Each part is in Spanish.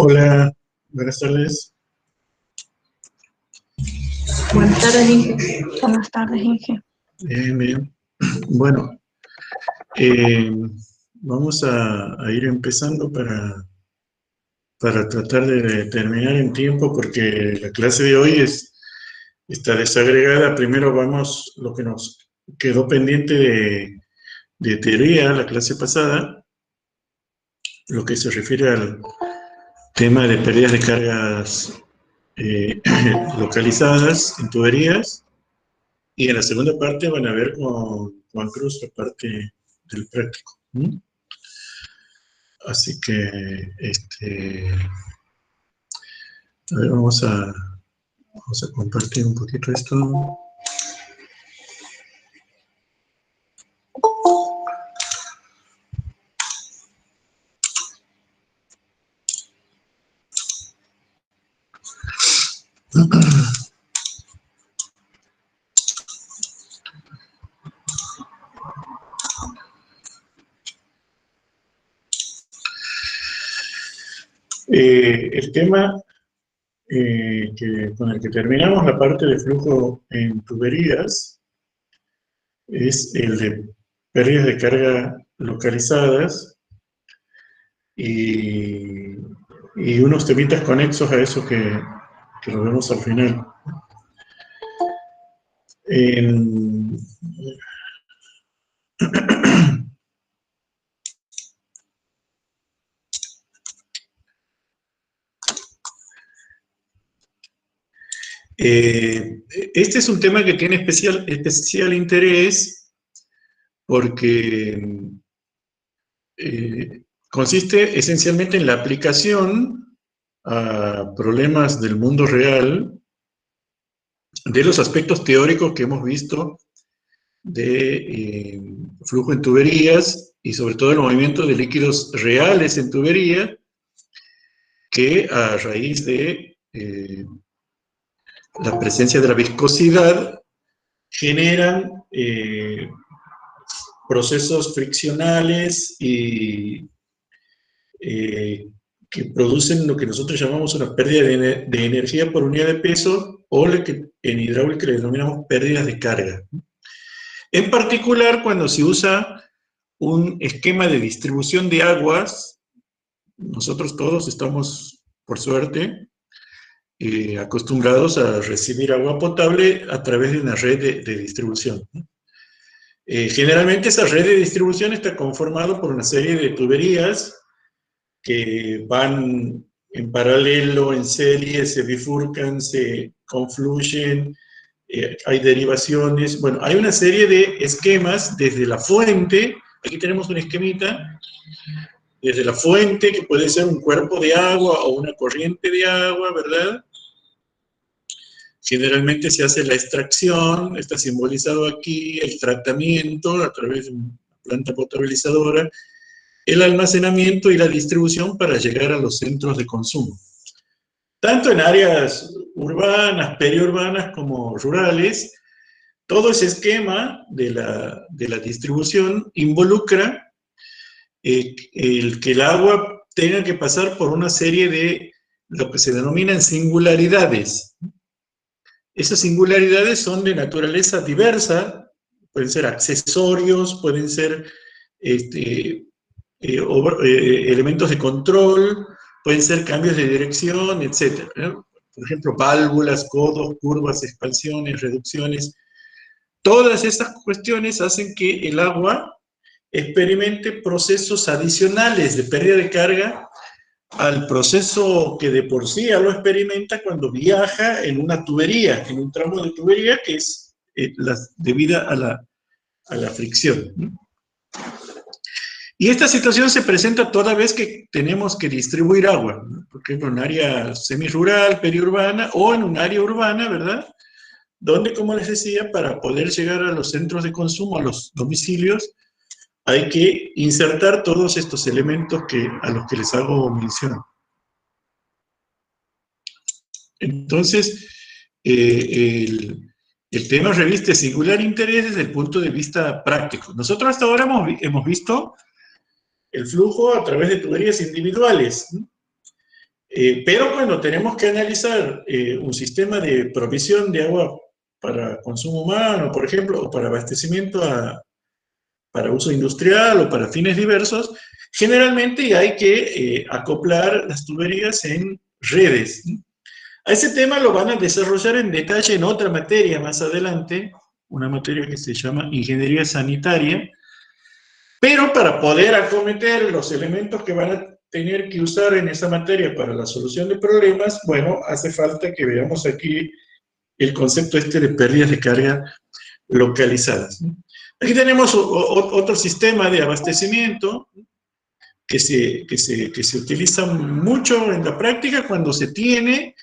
Hola, buenas tardes. Buenas tardes, Inge. Buenas tardes, Inge. Bien, bien. Bueno, vamos a ir empezando para tratar de terminar en tiempo, porque la clase de hoy está desagregada. Primero vamos lo que nos quedó pendiente de teoría la clase pasada, lo que se refiere al tema de pérdidas de cargas localizadas en tuberías. Y en la segunda parte van a ver con Juan Cruz la parte del práctico. Así que, a ver, vamos a compartir un poquito esto. El tema con el que terminamos la parte de flujo en tuberías es el de pérdidas de carga localizadas y unos temitas conexos a eso que lo vemos al final. Este es un tema que tiene especial interés porque consiste esencialmente en la aplicación a problemas del mundo real de los aspectos teóricos que hemos visto de flujo en tuberías y sobre todo el movimiento de líquidos reales en tubería, que a raíz de la presencia de la viscosidad generan procesos friccionales y que producen lo que nosotros llamamos una pérdida de energía por unidad de peso, o lo que en hidráulica le denominamos pérdidas de carga. En particular, cuando se usa un esquema de distribución de aguas, nosotros todos estamos, por suerte, acostumbrados a recibir agua potable a través de una red de distribución. Generalmente esa red de distribución está conformada por una serie de tuberías que van en paralelo, en serie, se bifurcan, se confluyen, hay derivaciones. Bueno, hay una serie de esquemas desde la fuente. Aquí tenemos un esquemita. Desde la fuente, que puede ser un cuerpo de agua o una corriente de agua, ¿verdad? Generalmente se hace la extracción, está simbolizado aquí, el tratamiento a través de una planta potabilizadora, el almacenamiento y la distribución para llegar a los centros de consumo. Tanto en áreas urbanas, periurbanas como rurales, todo ese esquema de la distribución involucra el que el agua tenga que pasar por una serie de lo que se denominan singularidades. Esas singularidades son de naturaleza diversa, pueden ser accesorios, pueden ser elementos de control, pueden ser cambios de dirección, etc. Por ejemplo, válvulas, codos, curvas, expansiones, reducciones. Todas estas cuestiones hacen que el agua experimente procesos adicionales de pérdida de carga al proceso que de por sí ya lo experimenta cuando viaja en una tubería, en un tramo de tubería que es debida a la fricción. Y esta situación se presenta toda vez que tenemos que distribuir agua, ¿no? Por ejemplo, en un área semirural, periurbana, o en un área urbana, ¿verdad? Donde, como les decía, para poder llegar a los centros de consumo, a los domicilios, hay que insertar todos estos elementos a los que les hago mención. Entonces, el tema reviste singular interés desde el punto de vista práctico. Nosotros hasta ahora hemos visto el flujo a través de tuberías individuales. Pero cuando tenemos que analizar un sistema de provisión de agua para consumo humano, por ejemplo, o para abastecimiento para uso industrial o para fines diversos, generalmente hay que acoplar las tuberías en redes. A ese tema lo van a desarrollar en detalle en otra materia más adelante, una materia que se llama Ingeniería Sanitaria, pero para poder acometer los elementos que van a tener que usar en esa materia para la solución de problemas, bueno, hace falta que veamos aquí el concepto este de pérdidas de carga localizadas. Aquí tenemos otro sistema de abastecimiento que se utiliza mucho en la práctica cuando se tiene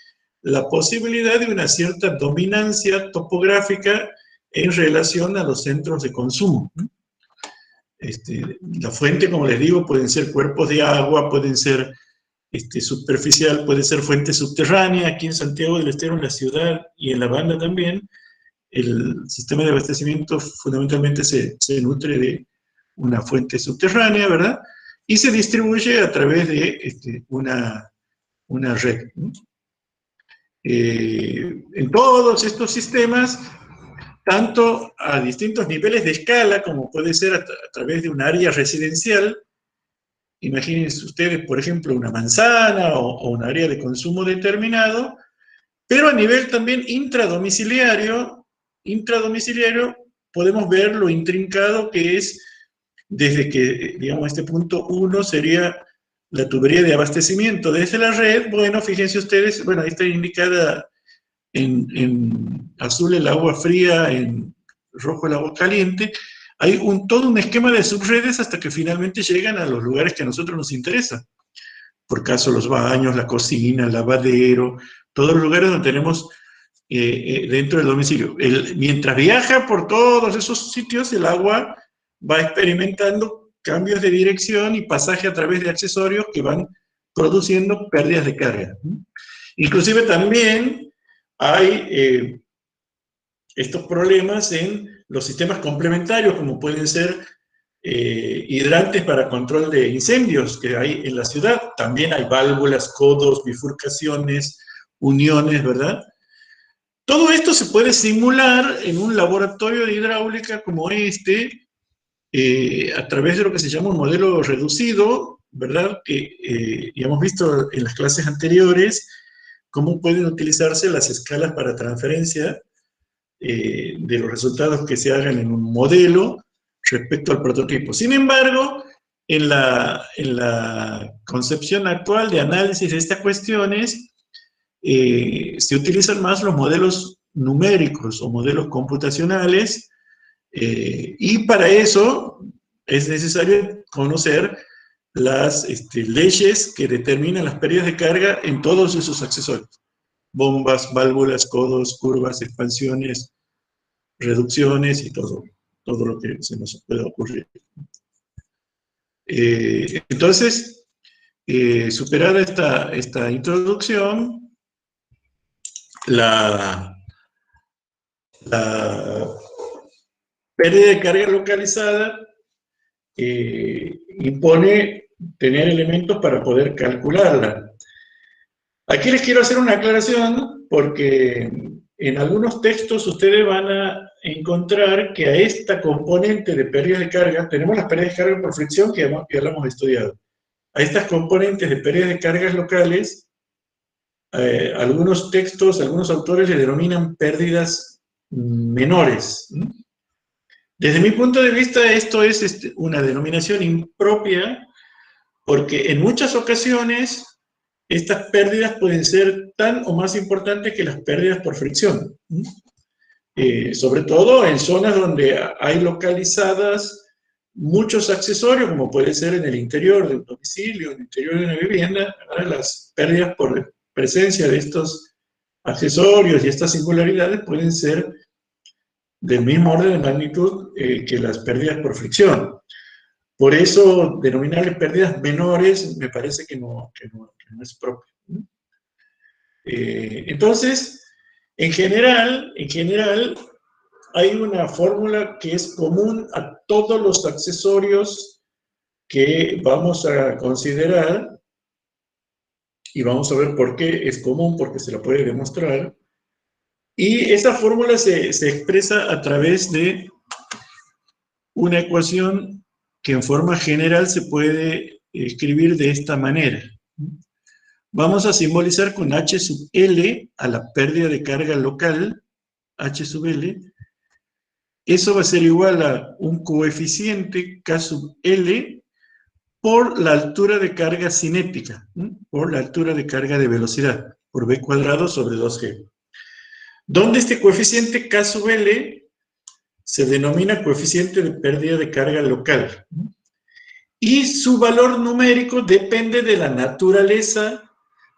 la posibilidad de una cierta dominancia topográfica en relación a los centros de consumo. La fuente, como les digo, pueden ser cuerpos de agua, pueden ser superficial, puede ser fuente subterránea. Aquí en Santiago del Estero, en la ciudad y en La Banda también, el sistema de abastecimiento fundamentalmente se nutre de una fuente subterránea, ¿verdad? Y se distribuye a través de una red. En todos estos sistemas, tanto a distintos niveles de escala, como puede ser a través de un área residencial. Imagínense ustedes, por ejemplo, una manzana o un área de consumo determinado, pero a nivel también intradomiciliario podemos ver lo intrincado que es desde que, digamos, este punto 1 sería la tubería de abastecimiento desde la red. Bueno, fíjense ustedes, bueno, ahí está indicada en azul el agua fría, en rojo el agua caliente. Hay todo un esquema de subredes hasta que finalmente llegan a los lugares que a nosotros nos interesan. Por caso, los baños, la cocina, el lavadero, todos los lugares donde tenemos dentro del domicilio. Mientras viaja por todos esos sitios, el agua va experimentando cambios de dirección y pasaje a través de accesorios que van produciendo pérdidas de carga. Inclusive también hay estos problemas en los sistemas complementarios, como pueden ser hidrantes para control de incendios que hay en la ciudad. También hay válvulas, codos, bifurcaciones, uniones, ¿verdad? Todo esto se puede simular en un laboratorio de hidráulica como este, a través de lo que se llama un modelo reducido, ¿verdad? Que ya hemos visto en las clases anteriores cómo pueden utilizarse las escalas para transferencia de los resultados que se hagan en un modelo respecto al prototipo. Sin embargo, en la concepción actual de análisis de estas cuestiones, se utilizan más los modelos numéricos o modelos computacionales, y para eso es necesario conocer las leyes que determinan las pérdidas de carga en todos esos accesorios. Bombas, válvulas, codos, curvas, expansiones, reducciones y todo lo que se nos pueda ocurrir. Entonces, superada esta introducción, la pérdida de carga localizada impone tener elementos para poder calcularla. Aquí les quiero hacer una aclaración porque en algunos textos ustedes van a encontrar que a esta componente de pérdida de carga, tenemos las pérdidas de carga por fricción que ya lo hemos estudiado. A estas componentes de pérdida de cargas locales, algunos textos, algunos autores le denominan pérdidas menores. Desde mi punto de vista, esto es una denominación impropia porque en muchas ocasiones estas pérdidas pueden ser tan o más importantes que las pérdidas por fricción. Sobre todo en zonas donde hay localizadas muchos accesorios, como puede ser en el interior de un domicilio, en el interior de una vivienda, ¿verdad? Las pérdidas por presencia de estos accesorios y estas singularidades pueden ser del mismo orden de magnitud que las pérdidas por fricción. Por eso, denominarle pérdidas menores me parece que no es propio. Entonces, en general, hay una fórmula que es común a todos los accesorios que vamos a considerar y vamos a ver por qué es común, porque se la puede demostrar. Y esa fórmula se expresa a través de una ecuación que en forma general se puede escribir de esta manera. Vamos a simbolizar con H sub L a la pérdida de carga local, H sub L. Eso va a ser igual a un coeficiente K sub L por la altura de carga cinética, por la altura de carga de velocidad, por V cuadrado sobre 2G. Donde este coeficiente K sub L se denomina coeficiente de pérdida de carga local. Y su valor numérico depende de la naturaleza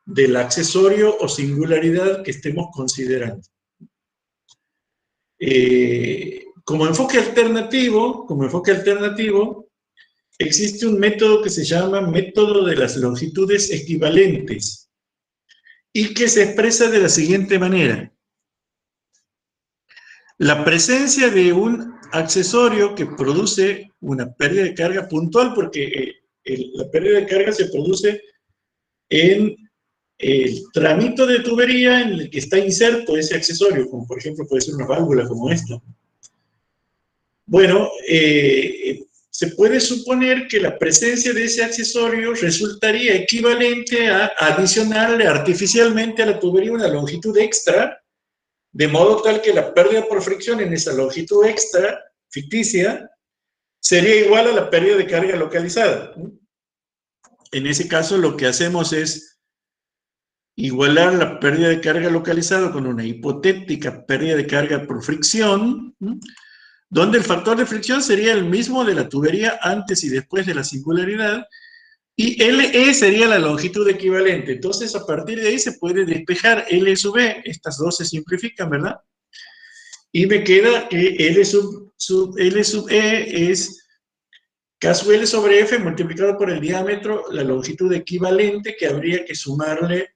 del accesorio o singularidad que estemos considerando. Como enfoque alternativo, existe un método que se llama método de las longitudes equivalentes y que se expresa de la siguiente manera. La presencia de un accesorio que produce una pérdida de carga puntual, porque la pérdida de carga se produce en el tramito de tubería en el que está inserto ese accesorio, como por ejemplo puede ser una válvula como esta. Bueno, se puede suponer que la presencia de ese accesorio resultaría equivalente a adicionarle artificialmente a la tubería una longitud extra, de modo tal que la pérdida por fricción en esa longitud extra, ficticia, sería igual a la pérdida de carga localizada. En ese caso lo que hacemos es igualar la pérdida de carga localizada con una hipotética pérdida de carga por fricción, donde el factor de fricción sería el mismo de la tubería antes y después de la singularidad, y LE sería la longitud equivalente. Entonces, a partir de ahí se puede despejar L sub E, estas dos se simplifican, ¿verdad? Y me queda que L sub E es K sub L sobre F multiplicado por el diámetro, la longitud equivalente que habría que sumarle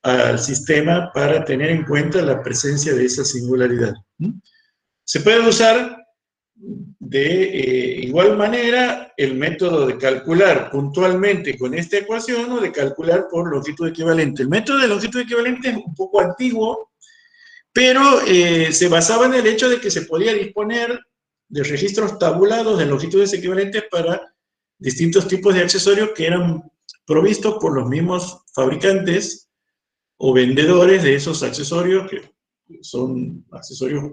al sistema para tener en cuenta la presencia de esa singularidad. Se puede usar de igual manera el método de calcular puntualmente con esta ecuación o de calcular por longitud equivalente. El método de longitud equivalente es un poco antiguo, pero se basaba en el hecho de que se podía disponer de registros tabulados de longitudes equivalentes para distintos tipos de accesorios que eran provistos por los mismos fabricantes o vendedores de esos accesorios, que son accesorios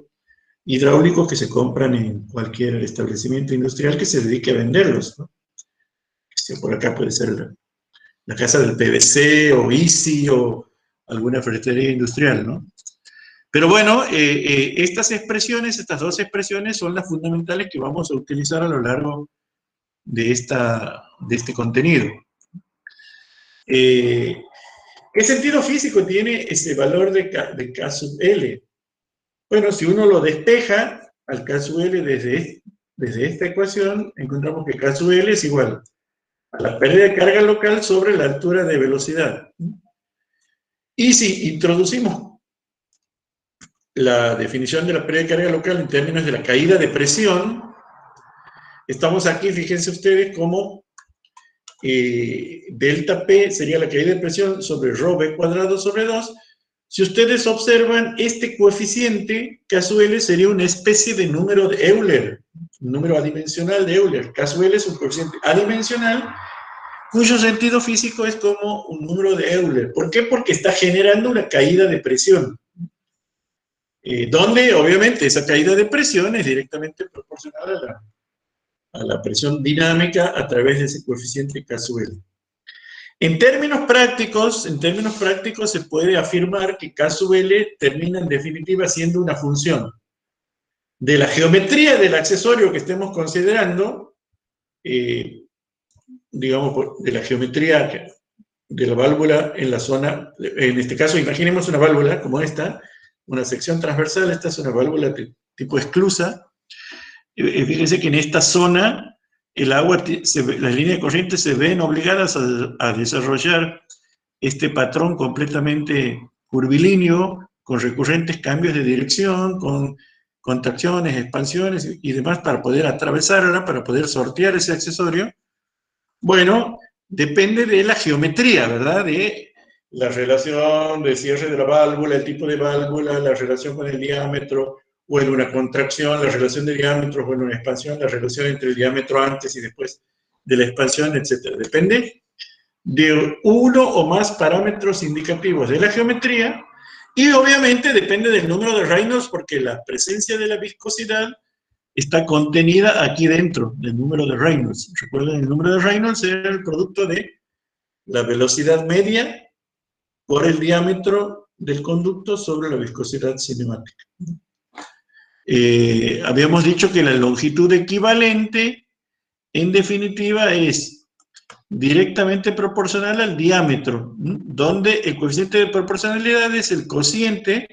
hidráulicos que se compran en cualquier establecimiento industrial que se dedique a venderlos, ¿no? Por acá puede ser la casa del PVC o Easy o alguna ferretería industrial, ¿no? Pero bueno, estas dos expresiones son las fundamentales que vamos a utilizar a lo largo de este contenido. ¿Qué sentido físico tiene ese valor de K sub L? Bueno, si uno lo despeja al K sub L desde esta ecuación, encontramos que K sub L es igual a la pérdida de carga local sobre la altura de velocidad. Y si introducimos la definición de la pérdida de carga local en términos de la caída de presión, estamos aquí, fíjense ustedes, como delta P sería la caída de presión sobre rho V cuadrado sobre 2. Si ustedes observan, este coeficiente, K sub L, sería una especie de número de Euler, un número adimensional de Euler. K sub L es un coeficiente adimensional cuyo sentido físico es como un número de Euler. ¿Por qué? Porque está generando una caída de presión. Donde, obviamente, esa caída de presión es directamente proporcional a la presión dinámica a través de ese coeficiente K sub L. En términos prácticos se puede afirmar que K sub L termina en definitiva siendo una función de la geometría del accesorio que estemos considerando, digamos, de la geometría de la válvula en la zona, en este caso imaginemos una válvula como esta, una sección transversal, esta es una válvula tipo esclusa. Fíjense que en esta zona el agua, las líneas de corriente se ven obligadas a desarrollar este patrón completamente curvilíneo, con recurrentes cambios de dirección, con contracciones, expansiones y demás para poder atravesarla, para poder sortear ese accesorio. Bueno, depende de la geometría, ¿verdad? De la relación de cierre de la válvula, el tipo de válvula, la relación con el diámetro, o en una contracción, la relación de diámetros, o en una expansión, la relación entre el diámetro antes y después de la expansión, etc. Depende de uno o más parámetros indicativos de la geometría, y obviamente depende del número de Reynolds, porque la presencia de la viscosidad está contenida aquí dentro del número de Reynolds. Recuerden, el número de Reynolds es el producto de la velocidad media por el diámetro del conducto sobre la viscosidad cinemática. Habíamos dicho que la longitud equivalente, en definitiva, es directamente proporcional al diámetro, donde el coeficiente de proporcionalidad es el cociente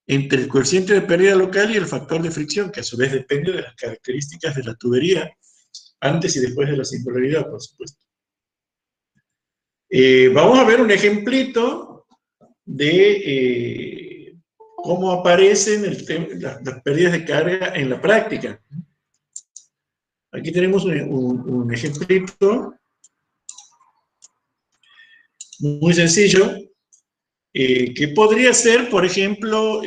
entre el coeficiente de pérdida local y el factor de fricción, que a su vez depende de las características de la tubería, antes y después de la singularidad, por supuesto. Vamos a ver un ejemplito de cómo aparecen las pérdidas de carga en la práctica. Aquí tenemos un ejemplito muy sencillo, que podría ser, por ejemplo,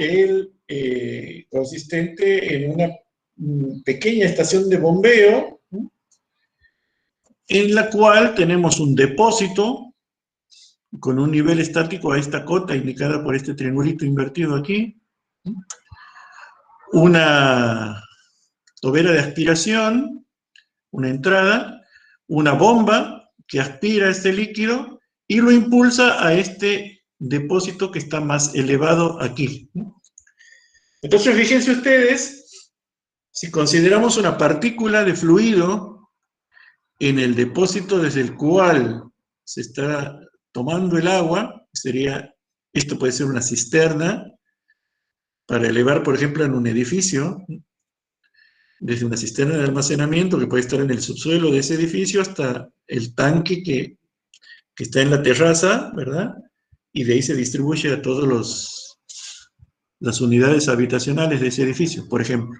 consistente en una pequeña estación de bombeo, en la cual tenemos un depósito con un nivel estático a esta cota indicada por este triangulito invertido aquí, una tobera de aspiración, una entrada, una bomba que aspira este líquido y lo impulsa a este depósito que está más elevado aquí. Entonces, fíjense ustedes, si consideramos una partícula de fluido en el depósito desde el cual se está tomando el agua, esto puede ser una cisterna, para elevar, por ejemplo, en un edificio, desde una cisterna de almacenamiento que puede estar en el subsuelo de ese edificio hasta el tanque que está en la terraza, ¿verdad? Y de ahí se distribuye a todas las unidades habitacionales de ese edificio, por ejemplo.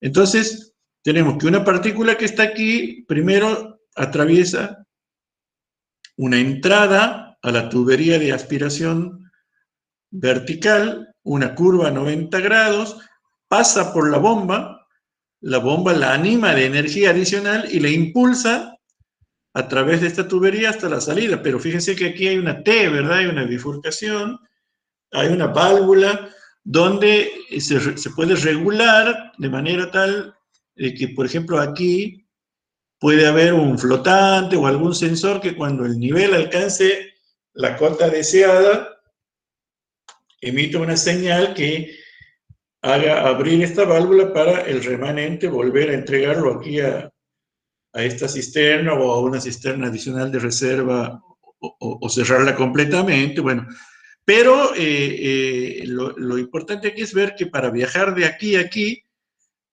Entonces, tenemos que una partícula que está aquí, primero atraviesa una entrada a la tubería de aspiración vertical, una curva a 90 grados, pasa por la bomba la anima de energía adicional y la impulsa a través de esta tubería hasta la salida. Pero fíjense que aquí hay una T, ¿verdad? Hay una bifurcación, hay una válvula donde se puede regular de manera tal que, por ejemplo, aquí puede haber un flotante o algún sensor que cuando el nivel alcance la cota deseada, emite una señal que haga abrir esta válvula para el remanente volver a entregarlo aquí a esta cisterna o a una cisterna adicional de reserva o cerrarla completamente, bueno. Pero lo importante aquí es ver que para viajar de aquí a aquí,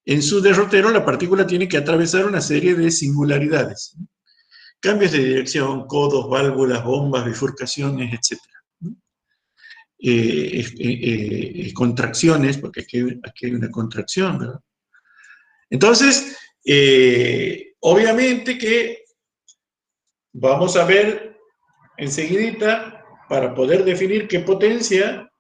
en su derrotero la partícula tiene que atravesar una serie de singularidades. Cambios de dirección, codos, válvulas, bombas, bifurcaciones, etc. Contracciones, porque aquí hay una contracción, ¿verdad? Entonces, obviamente que vamos a ver enseguidita, para poder definir qué potencia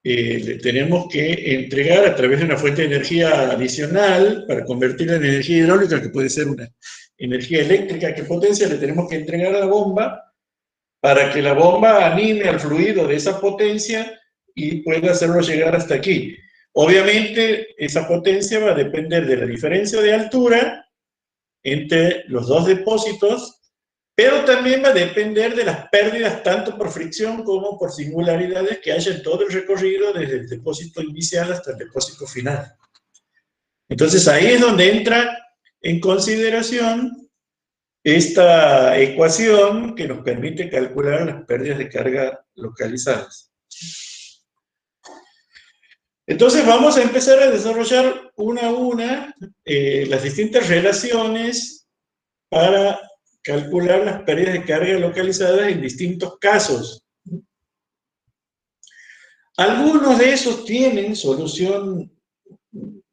le tenemos que entregar a través de una fuente de energía adicional para convertirla en energía hidráulica, que puede ser una energía eléctrica, qué potencia le tenemos que entregar a la bomba para que la bomba anime al fluido de esa potencia y pueda hacerlo llegar hasta aquí. Obviamente, esa potencia va a depender de la diferencia de altura entre los dos depósitos, pero también va a depender de las pérdidas tanto por fricción como por singularidades que haya en todo el recorrido desde el depósito inicial hasta el depósito final. Entonces ahí es donde entra en consideración esta ecuación que nos permite calcular las pérdidas de carga localizadas. Entonces vamos a empezar a desarrollar una a una las distintas relaciones para calcular las pérdidas de carga localizadas en distintos casos. Algunos de esos tienen solución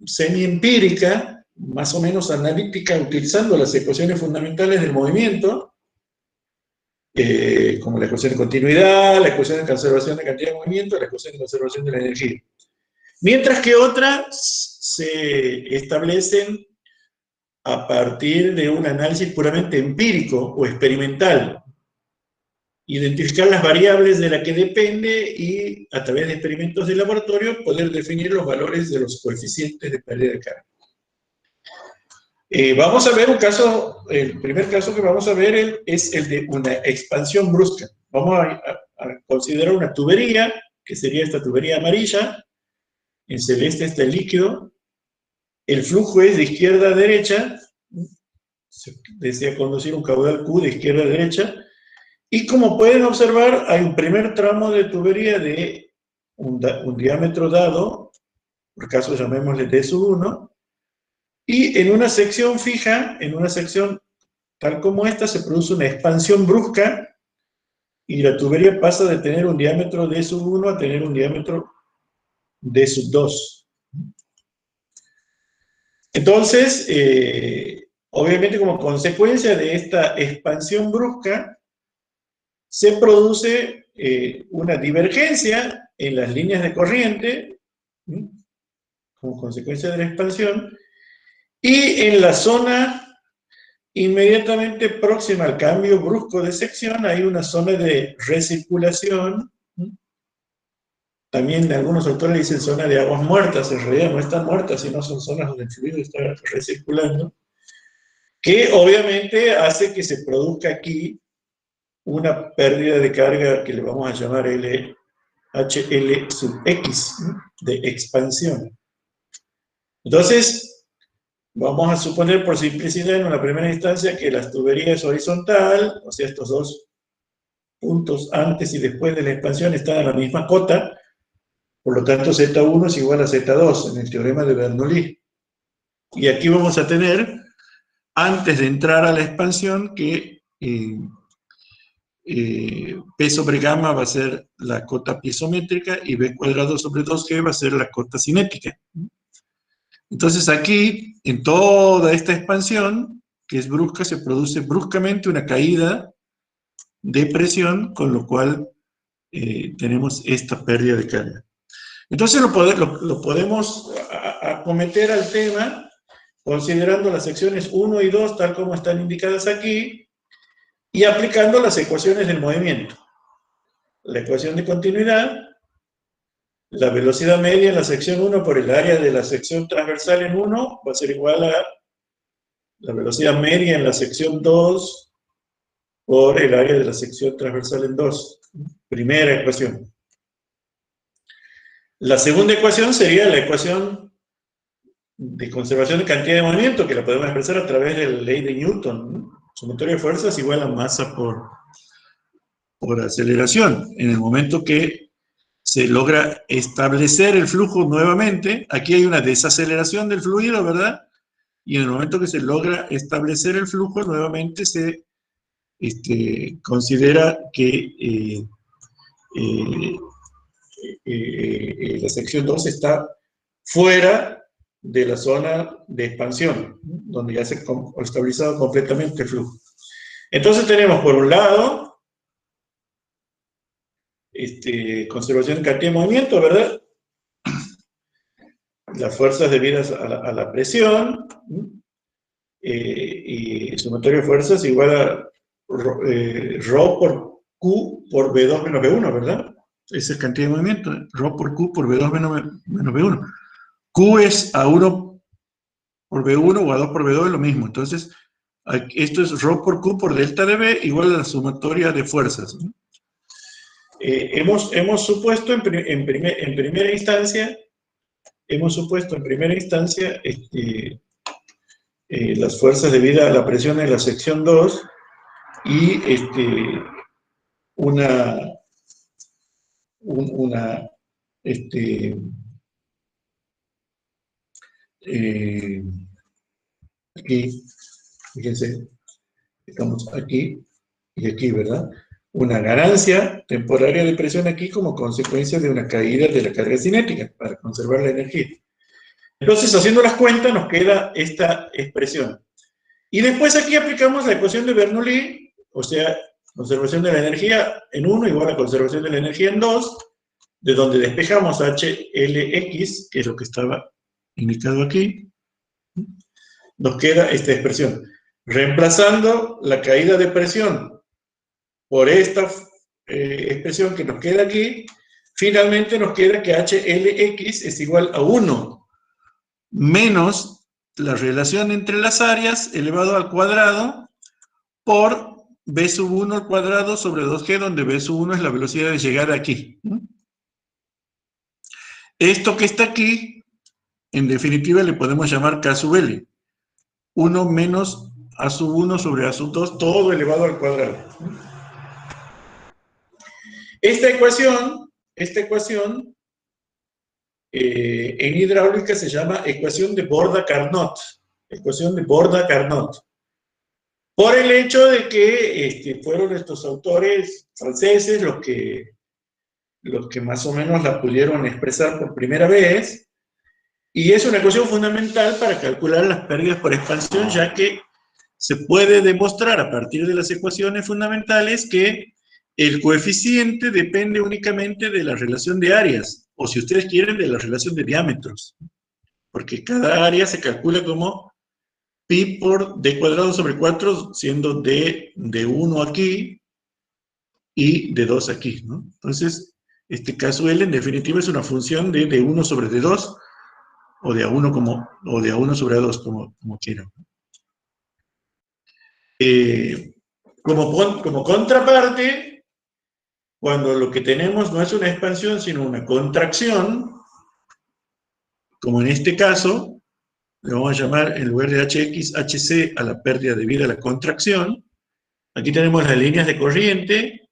semi-empírica, más o menos analítica, utilizando las ecuaciones fundamentales del movimiento. como la ecuación de continuidad, la ecuación de conservación de cantidad de movimiento, la ecuación de conservación de la energía. Mientras que otras se establecen a partir de un análisis puramente empírico o experimental. Identificar las variables de las que depende y, a través de experimentos de laboratorio, poder definir los valores de los coeficientes de pérdida de carga. Vamos a ver un caso, el primer caso que vamos a ver es el de una expansión brusca. Vamos a considerar una tubería, que sería esta tubería amarilla. En celeste está el líquido. El flujo es de izquierda a derecha. Se desea conducir un caudal Q de izquierda a derecha. Y como pueden observar, hay un primer tramo de tubería de un diámetro dado, por caso llamémosle D1, y en una sección fija, en una sección tal como esta, se produce una expansión brusca y la tubería pasa de tener un diámetro D1 a tener un diámetro D2. Entonces, obviamente como consecuencia de esta expansión brusca, se produce una divergencia en las líneas de corriente, como consecuencia de la expansión, y en la zona inmediatamente próxima al cambio brusco de sección hay una zona de recirculación. También algunos autores dicen zona de aguas muertas, en realidad no están muertas, sino son zonas donde el fluido está recirculando, que obviamente hace que se produzca aquí una pérdida de carga que le vamos a llamar HL sub X, de expansión. Entonces, vamos a suponer por simplicidad en una primera instancia que la tubería es horizontal, o sea, estos dos puntos antes y después de la expansión están a la misma cota, por lo tanto Z1 es igual a Z2 en el teorema de Bernoulli. Y aquí vamos a tener, antes de entrar a la expansión, que P sobre gamma va a ser la cota piezométrica y B cuadrado sobre 2G va a ser la cota cinética. Entonces aquí, en toda esta expansión, que es brusca, se produce bruscamente una caída de presión, con lo cual tenemos esta pérdida de carga. Entonces lo podemos acometer al tema considerando las secciones 1 y 2 tal como están indicadas aquí y aplicando las ecuaciones del movimiento. La ecuación de continuidad, la velocidad media en la sección 1 por el área de la sección transversal en 1 va a ser igual a la velocidad media en la sección 2 por el área de la sección transversal en 2. Primera ecuación. La segunda ecuación sería la ecuación de conservación de cantidad de movimiento, que la podemos expresar a través de la ley de Newton. Sumatoria de fuerzas igual a masa por aceleración. En el momento que se logra establecer el flujo nuevamente, aquí hay una desaceleración del fluido, ¿verdad? Y en el momento que se logra establecer el flujo, nuevamente se considera que la sección 2 está fuera de la zona de expansión, donde ya se ha estabilizado completamente el flujo. Entonces tenemos por un lado conservación de cantidad de movimiento, ¿verdad? Las fuerzas debidas a la presión, y sumatoria de fuerzas igual a ρ por Q por V2 menos V1, ¿verdad? Esa es cantidad de movimiento, ρ por Q por V2 menos V1. Q es A1 por V1 o A2 por V2 es lo mismo. Entonces, esto es ρ por Q por delta de V igual a la sumatoria de fuerzas, ¿no? Hemos supuesto en primera instancia, las fuerzas debidas a la presión en la sección 2 y aquí, fíjense, estamos aquí y aquí, ¿verdad? Una ganancia temporaria de presión aquí como consecuencia de una caída de la carga cinética para conservar la energía. Entonces, haciendo las cuentas, nos queda esta expresión. Y después aquí aplicamos la ecuación de Bernoulli, o sea, Conservación de la energía en 1 igual a conservación de la energía en 2, de donde despejamos HLX, que es lo que estaba indicado aquí, nos queda esta expresión. Reemplazando la caída de presión por esta expresión que nos queda aquí, finalmente nos queda que HLX es igual a 1 menos la relación entre las áreas elevado al cuadrado por B sub 1 al cuadrado sobre 2G, donde B sub 1 es la velocidad de llegada aquí. Esto que está aquí, en definitiva, le podemos llamar K sub L. 1 menos A sub 1 sobre A sub 2, todo elevado al cuadrado. Esta ecuación en hidráulica se llama ecuación de Borda-Carnot. Ecuación de Borda-Carnot. Por el hecho de que fueron estos autores franceses los que más o menos la pudieron expresar por primera vez, y es una ecuación fundamental para calcular las pérdidas por expansión, ya que se puede demostrar a partir de las ecuaciones fundamentales que el coeficiente depende únicamente de la relación de áreas, o si ustedes quieren, de la relación de diámetros, porque cada área se calcula como pi por d cuadrado sobre 4, siendo d de 1 aquí y de 2 aquí, ¿no? Entonces, este caso L en definitiva es una función de d1 sobre d2, o de A1 sobre A2, como quieran. Como contraparte, cuando lo que tenemos no es una expansión, sino una contracción, como en este caso, le vamos a llamar, en lugar de HX, HC a la pérdida debido a la contracción. Aquí tenemos las líneas de corriente,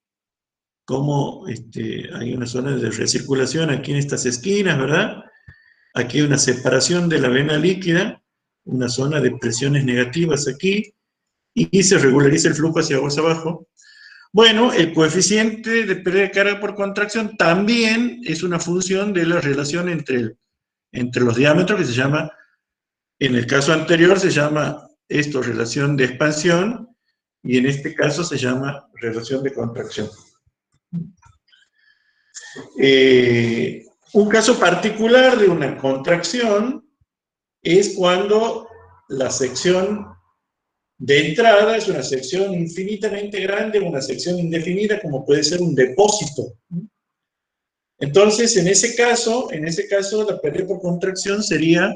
como hay una zona de recirculación aquí en estas esquinas, ¿verdad? Aquí hay una separación de la vena líquida, una zona de presiones negativas aquí, y se regulariza el flujo hacia abajo. Bueno, el coeficiente de pérdida de carga por contracción también es una función de la relación entre los diámetros, que se llama, en el caso anterior se llama esto relación de expansión, y en este caso se llama relación de contracción. Un caso particular de una contracción es cuando la sección de entrada es una sección infinitamente grande, una sección indefinida, como puede ser un depósito. Entonces, en ese caso, la pérdida por contracción sería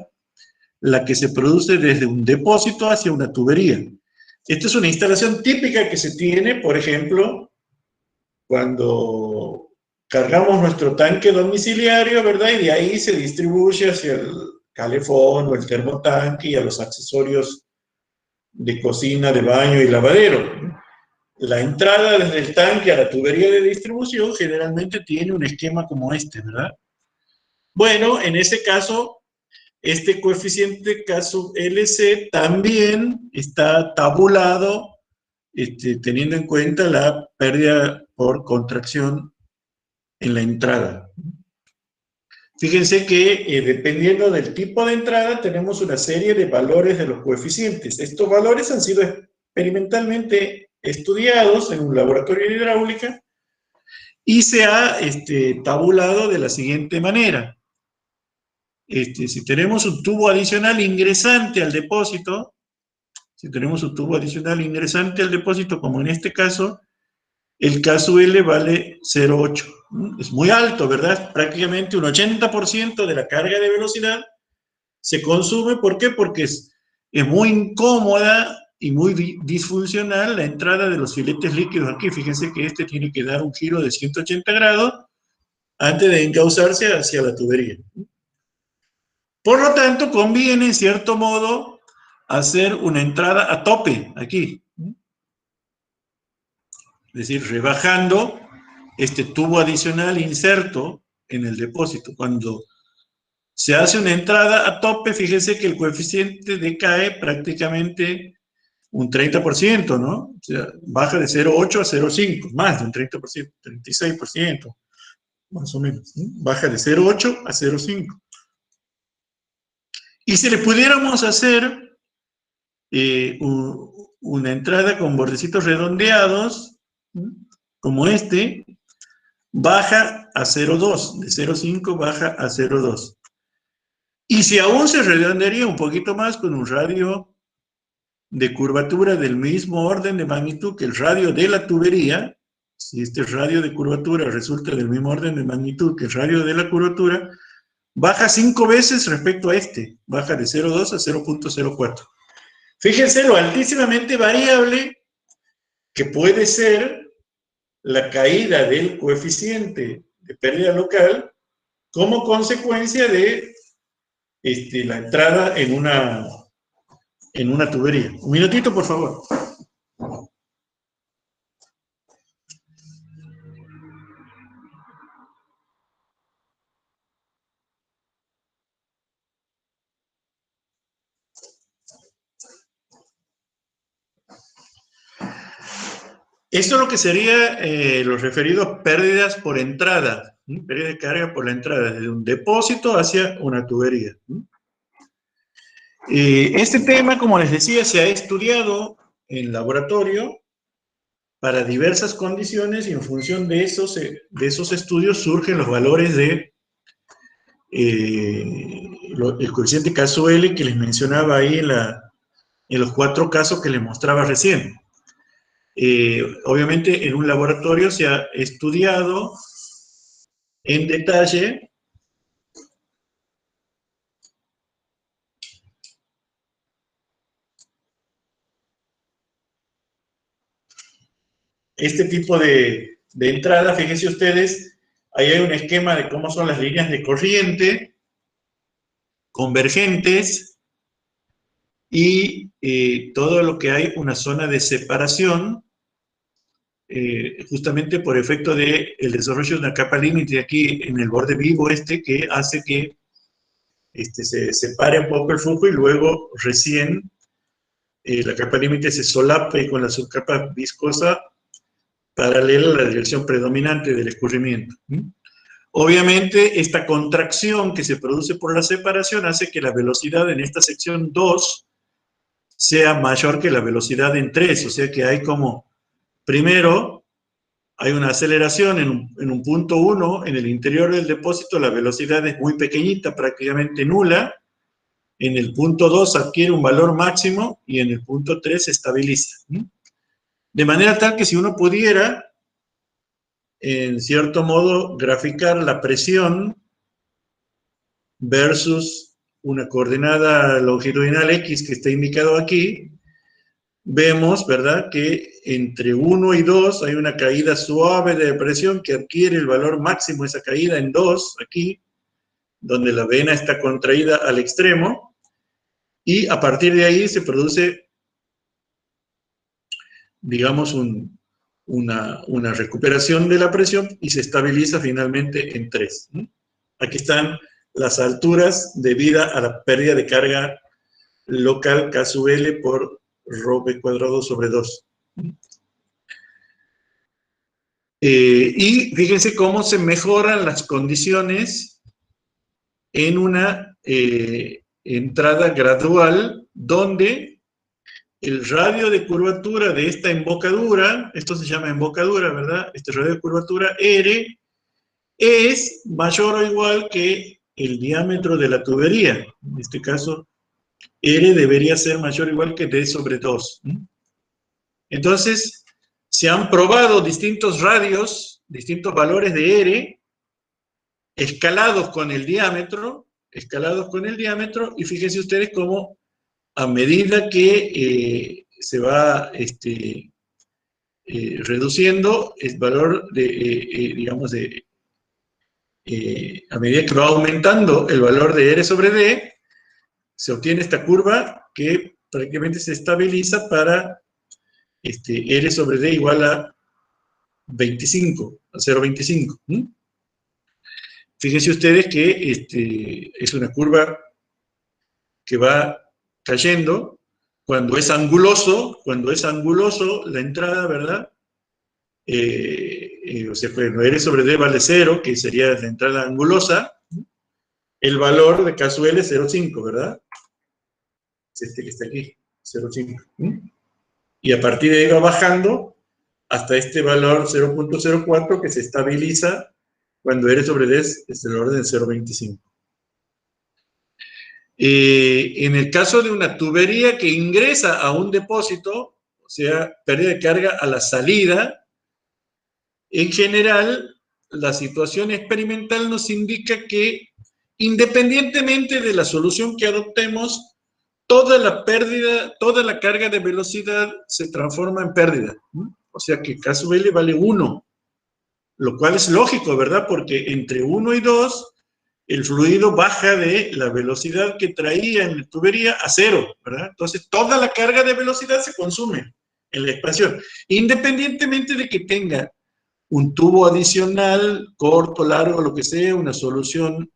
la que se produce desde un depósito hacia una tubería. Esta es una instalación típica que se tiene, por ejemplo, cuando cargamos nuestro tanque domiciliario, ¿verdad? Y de ahí se distribuye hacia el calefón o el termotanque y a los accesorios de cocina, de baño y lavadero. La entrada desde el tanque a la tubería de distribución generalmente tiene un esquema como este, ¿verdad? Bueno, en ese caso, este coeficiente K sub LC también está tabulado teniendo en cuenta la pérdida por contracción en la entrada. Fíjense que dependiendo del tipo de entrada tenemos una serie de valores de los coeficientes. Estos valores han sido experimentalmente estudiados en un laboratorio de hidráulica y se ha tabulado de la siguiente manera. Si tenemos un tubo adicional ingresante al depósito, como en este caso, el K sub L vale 0,8. Es muy alto, ¿verdad? Prácticamente un 80% de la carga de velocidad se consume. ¿Por qué? Porque es muy incómoda y muy disfuncional la entrada de los filetes líquidos aquí. Fíjense que tiene que dar un giro de 180 grados antes de encauzarse hacia la tubería. Por lo tanto, conviene, en cierto modo, hacer una entrada a tope aquí. Es decir, rebajando este tubo adicional inserto en el depósito. Cuando se hace una entrada a tope, fíjense que el coeficiente decae prácticamente un 30%, ¿no? O sea, baja de 0,8 a 0,5, más de un 30%, 36%, más o menos, ¿no? Baja de 0,8 a 0,5. Y si le pudiéramos hacer una entrada con bordecitos redondeados, como este, baja a 0,2. De 0,5 baja a 0,2. Y si aún se redondearía un poquito más con un radio de curvatura del mismo orden de magnitud que el radio de la tubería, si este radio de curvatura resulta del mismo orden de magnitud que el radio de la curvatura, baja 5 veces respecto a este, baja de 0,2 a 0,04. Fíjense lo altísimamente variable que puede ser la caída del coeficiente de pérdida local como consecuencia de la entrada en una tubería. Un minutito, por favor. Esto es lo que sería los referidos pérdidas por entrada, pérdida de carga por la entrada, desde un depósito hacia una tubería. Este tema, como les decía, se ha estudiado en laboratorio para diversas condiciones y en función de esos estudios surgen los valores de el coeficiente caso L que les mencionaba ahí en los 4 casos que les mostraba recién. Obviamente en un laboratorio se ha estudiado en detalle este tipo de entrada. Fíjense ustedes, ahí hay un esquema de cómo son las líneas de corriente convergentes y todo lo que hay una zona de separación justamente por efecto del desarrollo de una capa límite aquí en el borde vivo que hace que se separe un poco el flujo y luego recién la capa límite se solape con la subcapa viscosa paralela a la dirección predominante del escurrimiento. Obviamente, esta contracción que se produce por la separación hace que la velocidad en esta sección 2 sea mayor que la velocidad en 3, o sea que hay como, primero, hay una aceleración en un punto 1, en el interior del depósito la velocidad es muy pequeñita, prácticamente nula, en el punto 2 adquiere un valor máximo y en el punto 3 se estabiliza. De manera tal que si uno pudiera, en cierto modo, graficar la presión versus una coordenada longitudinal X que está indicado aquí, vemos, ¿verdad?, que entre 1 y 2 hay una caída suave de presión que adquiere el valor máximo, esa caída en 2, aquí, donde la vena está contraída al extremo, y a partir de ahí se produce, digamos, una recuperación de la presión y se estabiliza finalmente en 3. Aquí están las alturas debido a la pérdida de carga local K sub L por ρ b cuadrado sobre 2. Y fíjense cómo se mejoran las condiciones en una entrada gradual donde el radio de curvatura de esta embocadura, esto se llama embocadura, ¿verdad? Este radio de curvatura R es mayor o igual que el diámetro de la tubería. En este caso, R debería ser mayor o igual que D sobre 2. Entonces, se han probado distintos radios, distintos valores de R, escalados con el diámetro, y fíjense ustedes cómo a medida que se va reduciendo el valor digamos, a medida que va aumentando el valor de R sobre D, se obtiene esta curva que prácticamente se estabiliza para R sobre D igual a 25, a 0,25. Fíjense ustedes que es una curva que va cayendo cuando es anguloso la entrada, ¿verdad? O sea, cuando R sobre D vale 0, que sería la entrada angulosa, el valor de K sub L es 0,5, ¿verdad? Es este que está aquí, 0,5. Y a partir de ahí va bajando hasta este valor 0.04 que se estabiliza cuando R sobre D es del orden de 0.25. En el caso de una tubería que ingresa a un depósito, o sea, pérdida de carga a la salida, en general, la situación experimental nos indica que, independientemente de la solución que adoptemos, toda la pérdida, toda la carga de velocidad se transforma en pérdida. O sea que K sub L vale 1, lo cual es lógico, ¿verdad? Porque entre 1 y 2, el fluido baja de la velocidad que traía en la tubería a 0, ¿verdad? Entonces, toda la carga de velocidad se consume en la expansión, independientemente de que tenga un tubo adicional, corto, largo, lo que sea, una solución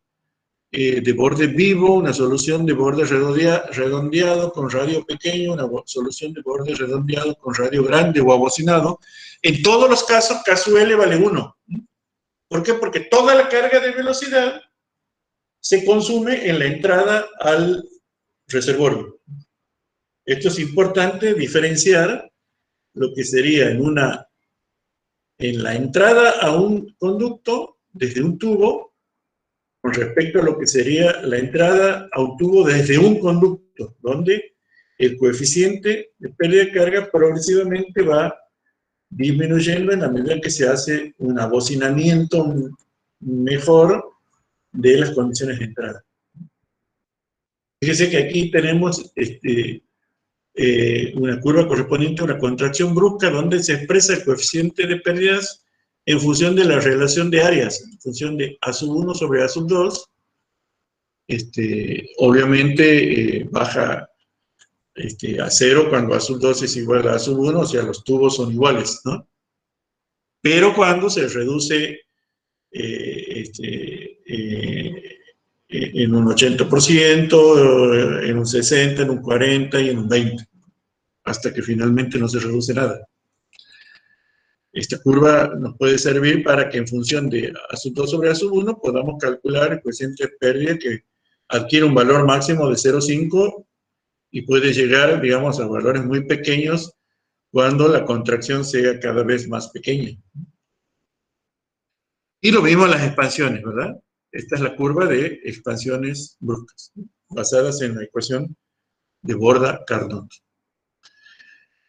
de borde vivo, una solución de borde redondeado con radio pequeño, una solución de borde redondeado con radio grande o abocinado. En todos los casos, K sub L vale 1. ¿Por qué? Porque toda la carga de velocidad se consume en la entrada al reservorio. Esto es importante diferenciar lo que sería en la entrada a un conducto desde un tubo con respecto a lo que sería la entrada a un tubo desde un conducto, donde el coeficiente de pérdida de carga progresivamente va disminuyendo en la medida que se hace un abocinamiento mejor de las condiciones de entrada. Fíjese que aquí tenemos una curva correspondiente a una contracción brusca donde se expresa el coeficiente de pérdidas en función de la relación de áreas, en función de A sub 1 sobre A sub 2, obviamente baja a 0 cuando A sub 2 es igual a A sub 1, o sea, los tubos son iguales, ¿no? Pero cuando se reduce en un 80%, en un 60%, en un 40% y en un 20%, hasta que finalmente no se reduce nada. Esta curva nos puede servir para que en función de A sub 2 sobre A sub 1 podamos calcular el coeficiente de pérdida que adquiere un valor máximo de 0,5 y puede llegar, digamos, a valores muy pequeños cuando la contracción sea cada vez más pequeña. Y lo mismo en las expansiones, ¿verdad? Esta es la curva de expansiones bruscas, basadas en la ecuación de Borda-Carnot.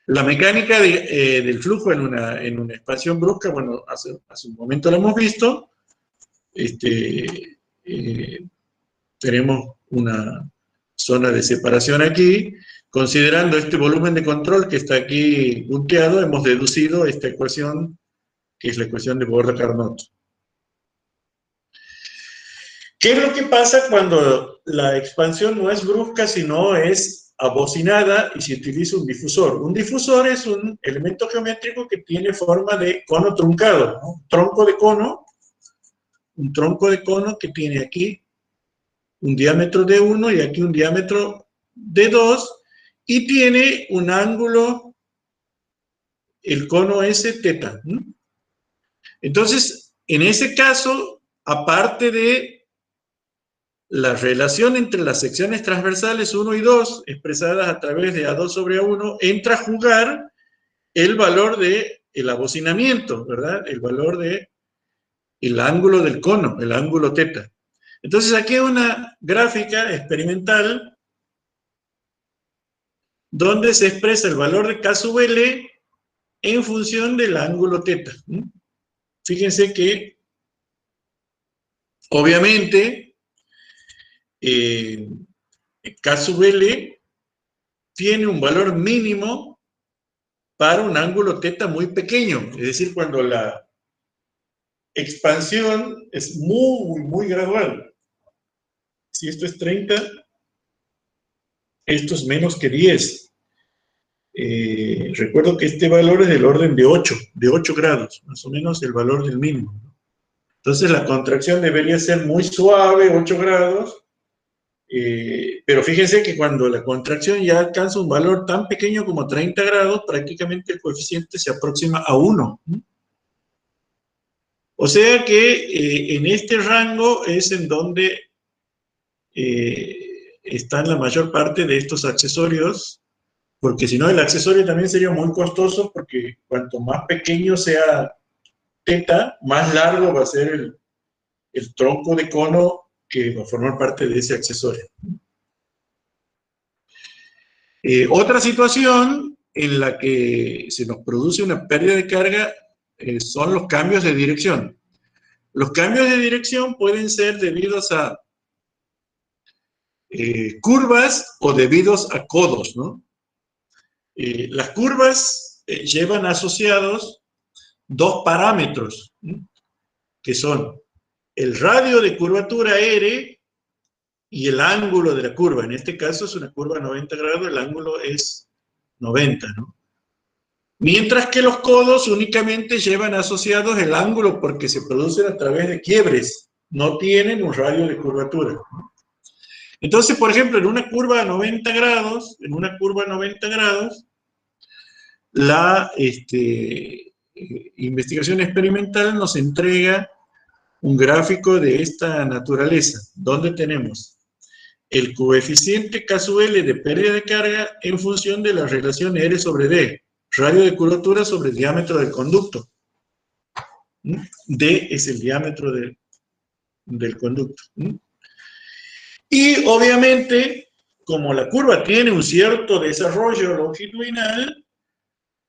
La mecánica del flujo en una expansión brusca, bueno, hace un momento lo hemos visto. Tenemos una zona de separación aquí. Considerando este volumen de control que está aquí punteado, hemos deducido esta ecuación, que es la ecuación de Borda-Carnot. ¿Qué es lo que pasa cuando la expansión no es brusca, sino es abocinada y se utiliza un difusor? Un difusor es un elemento geométrico que tiene forma de cono truncado, ¿no? Un tronco de cono que tiene aquí un diámetro de 1 y aquí un diámetro de 2 y tiene un ángulo, el cono S, teta. Entonces, en ese caso, aparte de la relación entre las secciones transversales 1 y 2, expresadas a través de A2 sobre A1, entra a jugar el valor del abocinamiento, ¿verdad? El valor del ángulo del cono, el ángulo teta. Entonces, aquí hay una gráfica experimental donde se expresa el valor de K sub L en función del ángulo teta. Fíjense que, obviamente, K sub L tiene un valor mínimo para un ángulo teta muy pequeño, es decir, cuando la expansión es muy, muy gradual. Si esto es 30, esto es menos que 10. Recuerdo que este valor es del orden de 8 grados, más o menos el valor del mínimo. Entonces la contracción debería ser muy suave, 8 grados, pero fíjense que cuando la contracción ya alcanza un valor tan pequeño como 30 grados, prácticamente el coeficiente se aproxima a 1. O sea que en este rango es en donde están la mayor parte de estos accesorios porque si no el accesorio también sería muy costoso, porque cuanto más pequeño sea θ, más largo va a ser el tronco de cono que va a formar parte de ese accesorio. Otra situación en la que se nos produce una pérdida de carga son los cambios de dirección. Los cambios de dirección pueden ser debidos a curvas o debidos a codos, ¿no? Las curvas llevan asociados dos parámetros, ¿no?, que son el radio de curvatura R y el ángulo de la curva. En este caso es una curva a 90 grados, el ángulo es 90, ¿no? Mientras que los codos únicamente llevan asociados el ángulo porque se producen a través de quiebres, no tienen un radio de curvatura, ¿no? Entonces, por ejemplo, en una curva a 90 grados, la investigación experimental nos entrega un gráfico de esta naturaleza, donde tenemos el coeficiente K sub L de pérdida de carga en función de la relación R sobre D, radio de curvatura sobre el diámetro del conducto. D es el diámetro del conducto. Y obviamente, como la curva tiene un cierto desarrollo longitudinal,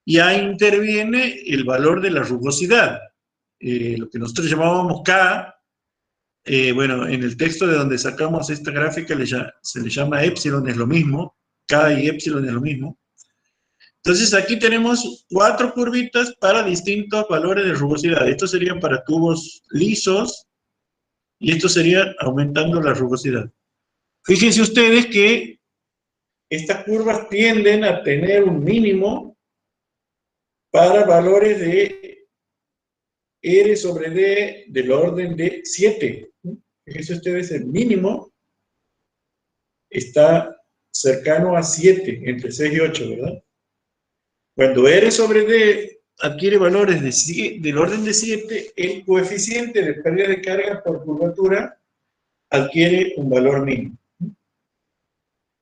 ya interviene el valor de la rugosidad. Lo que nosotros llamábamos K, bueno, en el texto de donde sacamos esta gráfica se le llama epsilon, es lo mismo, K y epsilon es lo mismo. Entonces aquí tenemos 4 curvitas para distintos valores de rugosidad. Estos serían para tubos lisos y esto sería aumentando la rugosidad. Fíjense ustedes que estas curvas tienden a tener un mínimo para valores de R sobre D del orden de 7. Fíjense ustedes, el mínimo está cercano a 7, entre 6 y 8, ¿verdad? Cuando R sobre D adquiere valores del orden de 7, el coeficiente de pérdida de carga por curvatura adquiere un valor mínimo.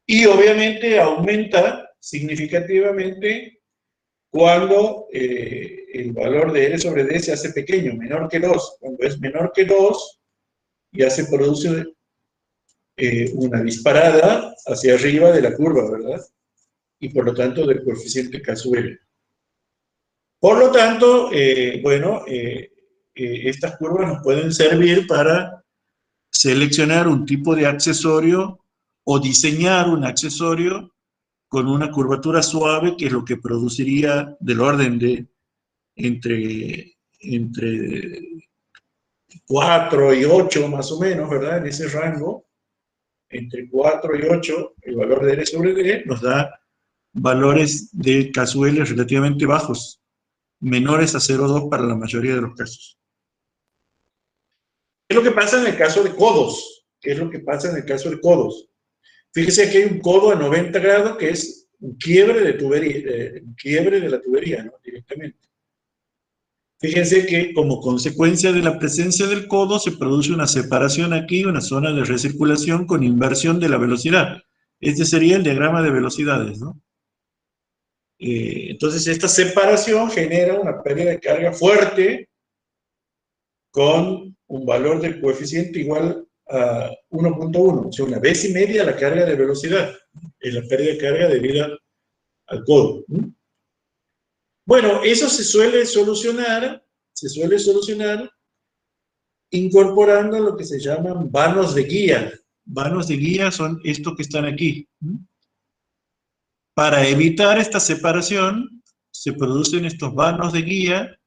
Y obviamente aumenta significativamente cuando el valor de R sobre D se hace pequeño, menor que 2. Cuando es menor que 2, ya se produce una disparada hacia arriba de la curva, ¿verdad? Y por lo tanto del coeficiente K sub L. Por lo tanto, estas curvas nos pueden servir para seleccionar un tipo de accesorio o diseñar un accesorio con una curvatura suave, que es lo que produciría del orden de entre 4 y 8 más o menos, ¿verdad? En ese rango, entre 4 y 8, el valor de R sobre D nos da valores de K sub L relativamente bajos, menores a 0,2 para la mayoría de los casos. ¿Qué es lo que pasa en el caso de codos? Fíjese que hay un codo a 90 grados que es un quiebre de tubería, quiebre de la tubería, ¿no? Directamente. Fíjense que como consecuencia de la presencia del codo se produce una separación aquí, una zona de recirculación con inversión de la velocidad. Este sería el diagrama de velocidades, ¿no? Entonces esta separación genera una pérdida de carga fuerte con un valor del coeficiente igual a 1.1, o sea, una vez y media la carga de velocidad, es la pérdida de carga debida al codo. Bueno, eso se suele solucionar incorporando lo que se llaman vanos de guía. Vanos de guía son estos que están aquí. Para evitar esta separación, se producen estos vanos de guía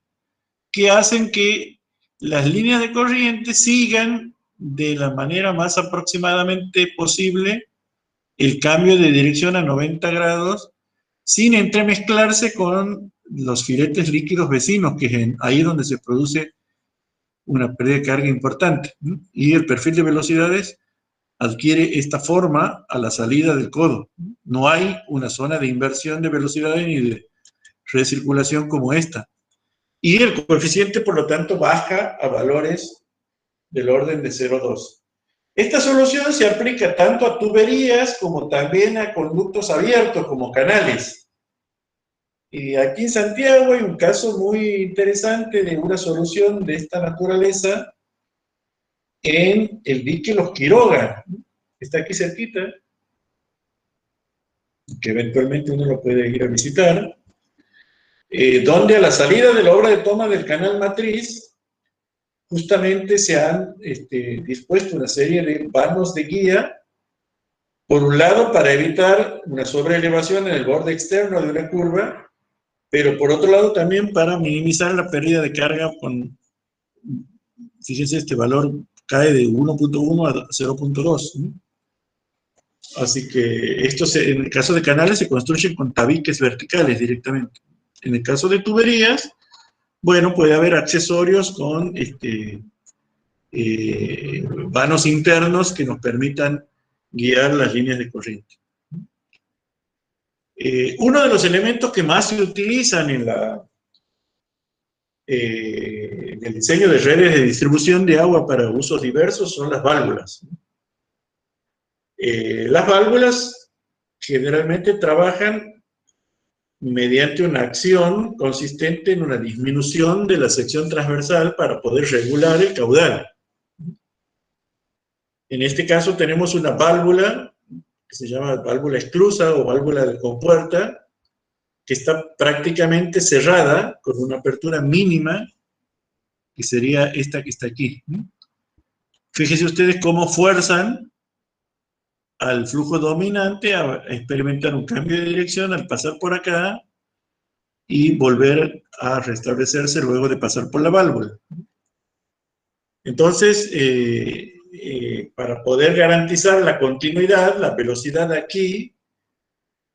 que hacen que las líneas de corriente sigan de la manera más aproximadamente posible el cambio de dirección a 90 grados sin entremezclarse con los filetes líquidos vecinos, que es ahí donde se produce una pérdida de carga importante. Y el perfil de velocidades adquiere esta forma a la salida del codo. No hay una zona de inversión de velocidades ni de recirculación como esta. Y el coeficiente, por lo tanto, baja a valores del orden de 0,2. Esta solución se aplica tanto a tuberías como también a conductos abiertos, como canales. Y aquí en Santiago hay un caso muy interesante de una solución de esta naturaleza en el dique Los Quiroga. Está aquí cerquita, que eventualmente uno lo puede ir a visitar, donde a la salida de la obra de toma del canal Matriz, justamente se han dispuesto una serie de vanos de guía, por un lado para evitar una sobreelevación en el borde externo de una curva, pero por otro lado también para minimizar la pérdida de carga con, fíjense, este valor cae de 1.1 a 0.2, ¿no? Así que estos, en el caso de canales, se construyen con tabiques verticales directamente. En el caso de tuberías, bueno, puede haber accesorios con vanos internos que nos permitan guiar las líneas de corriente. Uno de los elementos que más se utilizan en el diseño de redes de distribución de agua para usos diversos son las válvulas. Las válvulas generalmente trabajan mediante una acción consistente en una disminución de la sección transversal para poder regular el caudal. En este caso tenemos una válvula que se llama válvula esclusa o válvula de compuerta, que está prácticamente cerrada con una apertura mínima, que sería esta que está aquí. Fíjense ustedes cómo fuerzan al flujo dominante a experimentar un cambio de dirección al pasar por acá y volver a restablecerse luego de pasar por la válvula. Entonces, para poder garantizar la continuidad, la velocidad aquí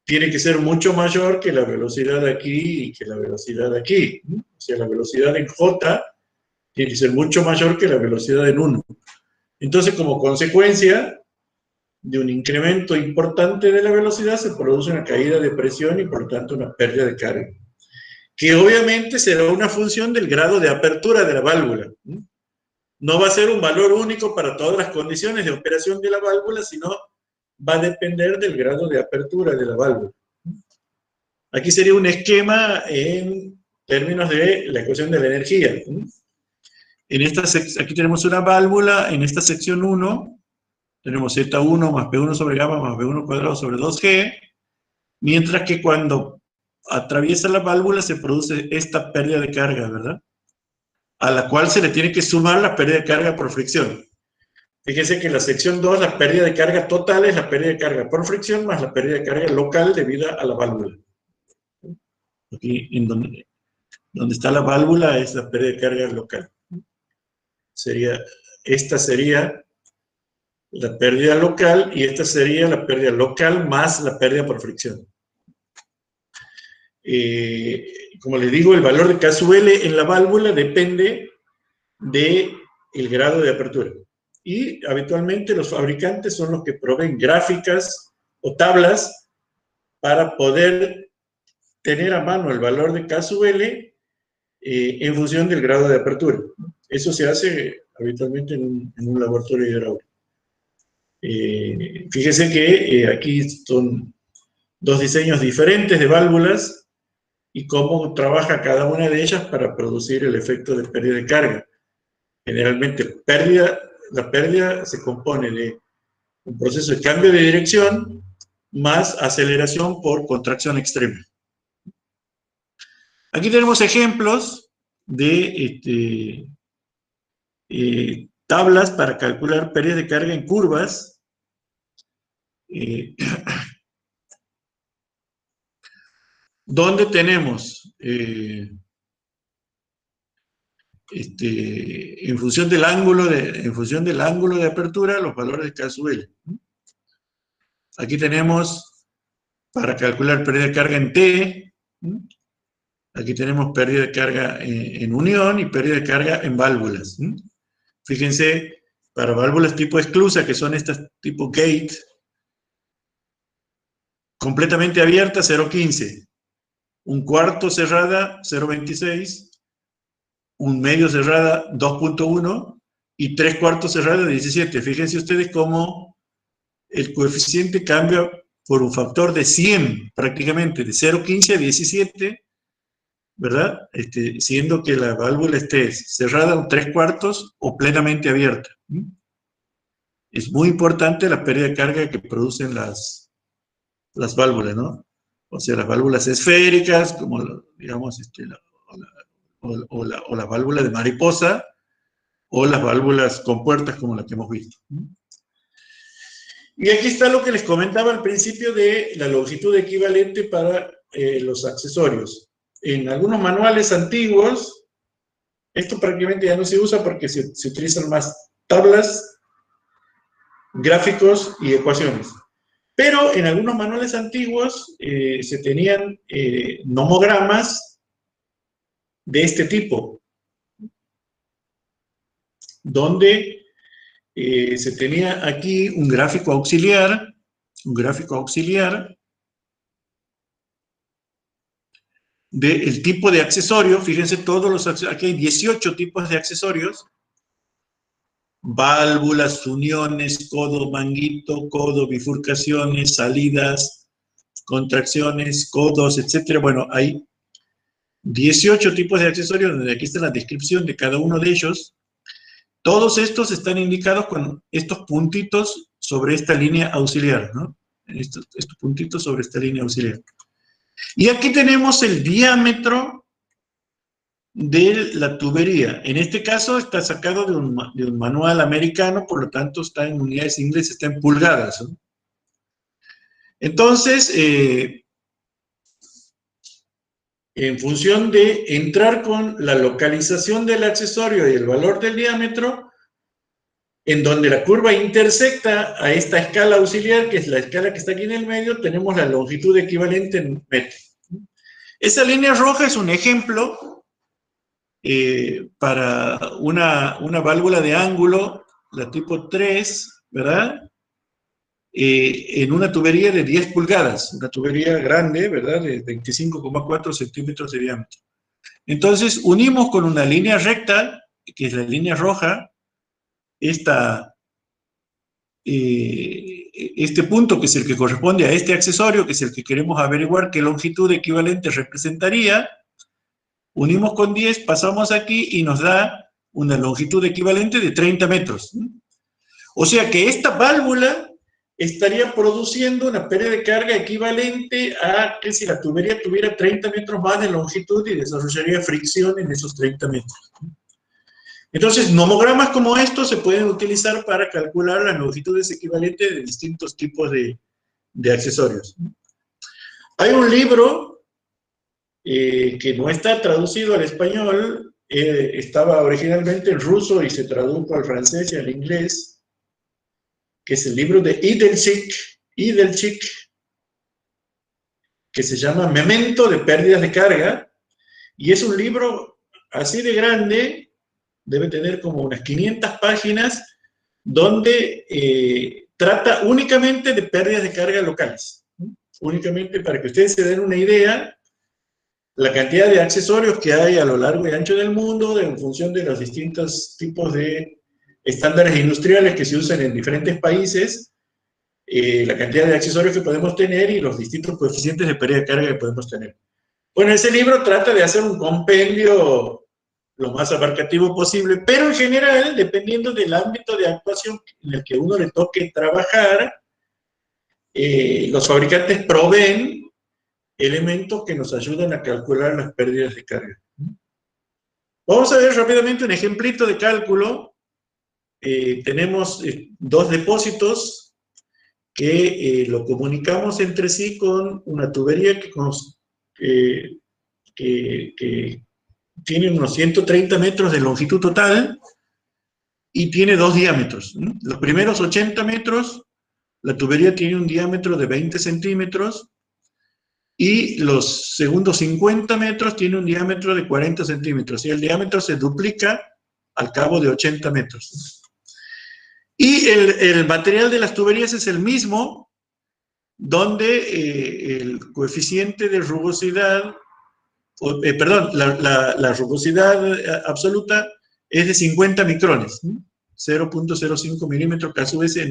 tiene que ser mucho mayor que la velocidad aquí y que la velocidad aquí. O sea, la velocidad en J tiene que ser mucho mayor que la velocidad en 1. Entonces, como consecuencia de un incremento importante de la velocidad, se produce una caída de presión y, por tanto, una pérdida de carga, que obviamente será una función del grado de apertura de la válvula. No va a ser un valor único para todas las condiciones de operación de la válvula, sino va a depender del grado de apertura de la válvula. Aquí sería un esquema en términos de la ecuación de la energía. Aquí tenemos una válvula, en esta sección 1, tenemos Z1 más P1 sobre gamma más B1 cuadrado sobre 2G, mientras que cuando atraviesa la válvula se produce esta pérdida de carga, ¿verdad? A la cual se le tiene que sumar la pérdida de carga por fricción. Fíjense que en la sección 2 la pérdida de carga total es la pérdida de carga por fricción más la pérdida de carga local debida a la válvula. Aquí, en donde está la válvula, es la pérdida de carga local. Esta sería la pérdida local y esta sería la pérdida local más la pérdida por fricción. Como les digo, el valor de K sub L en la válvula depende del grado de apertura. Y habitualmente los fabricantes son los que proveen gráficas o tablas para poder tener a mano el valor de K sub L en función del grado de apertura. Eso se hace habitualmente en un laboratorio hidráulico. Fíjense que aquí son dos diseños diferentes de válvulas y cómo trabaja cada una de ellas para producir el efecto de pérdida de carga. Generalmente la pérdida se compone de un proceso de cambio de dirección más aceleración por contracción extrema. Aquí tenemos ejemplos de tablas para calcular pérdidas de carga en curvas. Donde tenemos en función del ángulo de apertura los valores de K sub L. Aquí tenemos para calcular pérdida de carga en T. Aquí tenemos pérdida de carga en unión y pérdida de carga en válvulas. Fíjense, para válvulas tipo esclusa, que son estas tipo gate, completamente abierta 0.15, un cuarto cerrada 0.26, un medio cerrada 2.1 y 3/4 cerrada de 17. Fíjense ustedes cómo el coeficiente cambia por un factor de 100 prácticamente, de 0,15 a 17, ¿verdad? Siendo que la válvula esté cerrada un 3/4 o plenamente abierta. Es muy importante la pérdida de carga que producen las válvulas, ¿no? O sea, las válvulas esféricas, como, digamos, o la válvula de mariposa, o las válvulas compuertas, como la que hemos visto. Y aquí está lo que les comentaba al principio de la longitud equivalente para los accesorios. En algunos manuales antiguos, esto prácticamente ya no se usa porque se utilizan más tablas, gráficos y ecuaciones. Pero en algunos manuales antiguos se tenían nomogramas de este tipo, donde se tenía aquí un gráfico auxiliar del tipo de accesorio. Fíjense todos los accesorios, aquí hay 18 tipos de accesorios: válvulas, uniones, codo, manguito, codo, bifurcaciones, salidas, contracciones, codos, etcétera. Bueno, hay 18 tipos de accesorios, donde aquí está la descripción de cada uno de ellos. Todos estos están indicados con estos puntitos sobre esta línea auxiliar, ¿no? Estos puntitos sobre esta línea auxiliar. Y aquí tenemos el diámetro de la tubería. En este caso está sacado de un manual americano, por lo tanto está en unidades inglesas, está en pulgadas, ¿no? Entonces, en función de entrar con la localización del accesorio y el valor del diámetro, en donde la curva intersecta a esta escala auxiliar, que es la escala que está aquí en el medio, tenemos la longitud equivalente en metros. Esa línea roja es un ejemplo para una válvula de ángulo, la tipo 3, ¿verdad? En una tubería de 10 pulgadas, una tubería grande, ¿verdad? De 25,4 centímetros de diámetro. Entonces, unimos con una línea recta, que es la línea roja, este punto, que es el que corresponde a este accesorio, que es el que queremos averiguar qué longitud equivalente representaría. Unimos con 10, pasamos aquí y nos da una longitud equivalente de 30 metros. O sea que esta válvula estaría produciendo una pérdida de carga equivalente a que si la tubería tuviera 30 metros más de longitud y desarrollaría fricción en esos 30 metros. Entonces, nomogramas como estos se pueden utilizar para calcular las longitudes equivalentes de distintos tipos de accesorios. Hay un libro que no está traducido al español, estaba originalmente en ruso y se tradujo al francés y al inglés, que es el libro de Idelchik, que se llama Memento de pérdidas de carga, y es un libro así de grande, debe tener como unas 500 páginas, donde trata únicamente de pérdidas de carga locales. Únicamente para que ustedes se den una idea, la cantidad de accesorios que hay a lo largo y ancho del mundo, en función de los distintos tipos de estándares industriales que se usan en diferentes países, la cantidad de accesorios que podemos tener y los distintos coeficientes de pérdida de carga que podemos tener. Bueno, ese libro trata de hacer un compendio lo más abarcativo posible, pero en general, dependiendo del ámbito de actuación en el que uno le toque trabajar, los fabricantes proveen elementos que nos ayudan a calcular las pérdidas de carga. Vamos a ver rápidamente un ejemplito de cálculo. Tenemos dos depósitos que lo comunicamos entre sí con una tubería que tiene unos 130 metros de longitud total y tiene dos diámetros. Los primeros 80 metros, la tubería tiene un diámetro de 20 centímetros y los segundos 50 metros tiene un diámetro de 40 centímetros y el diámetro se duplica al cabo de 80 metros. Y el material de las tuberías es el mismo, donde el coeficiente de rugosidad, la rugosidad absoluta es de 50 micrones. 0.05 milímetros KSV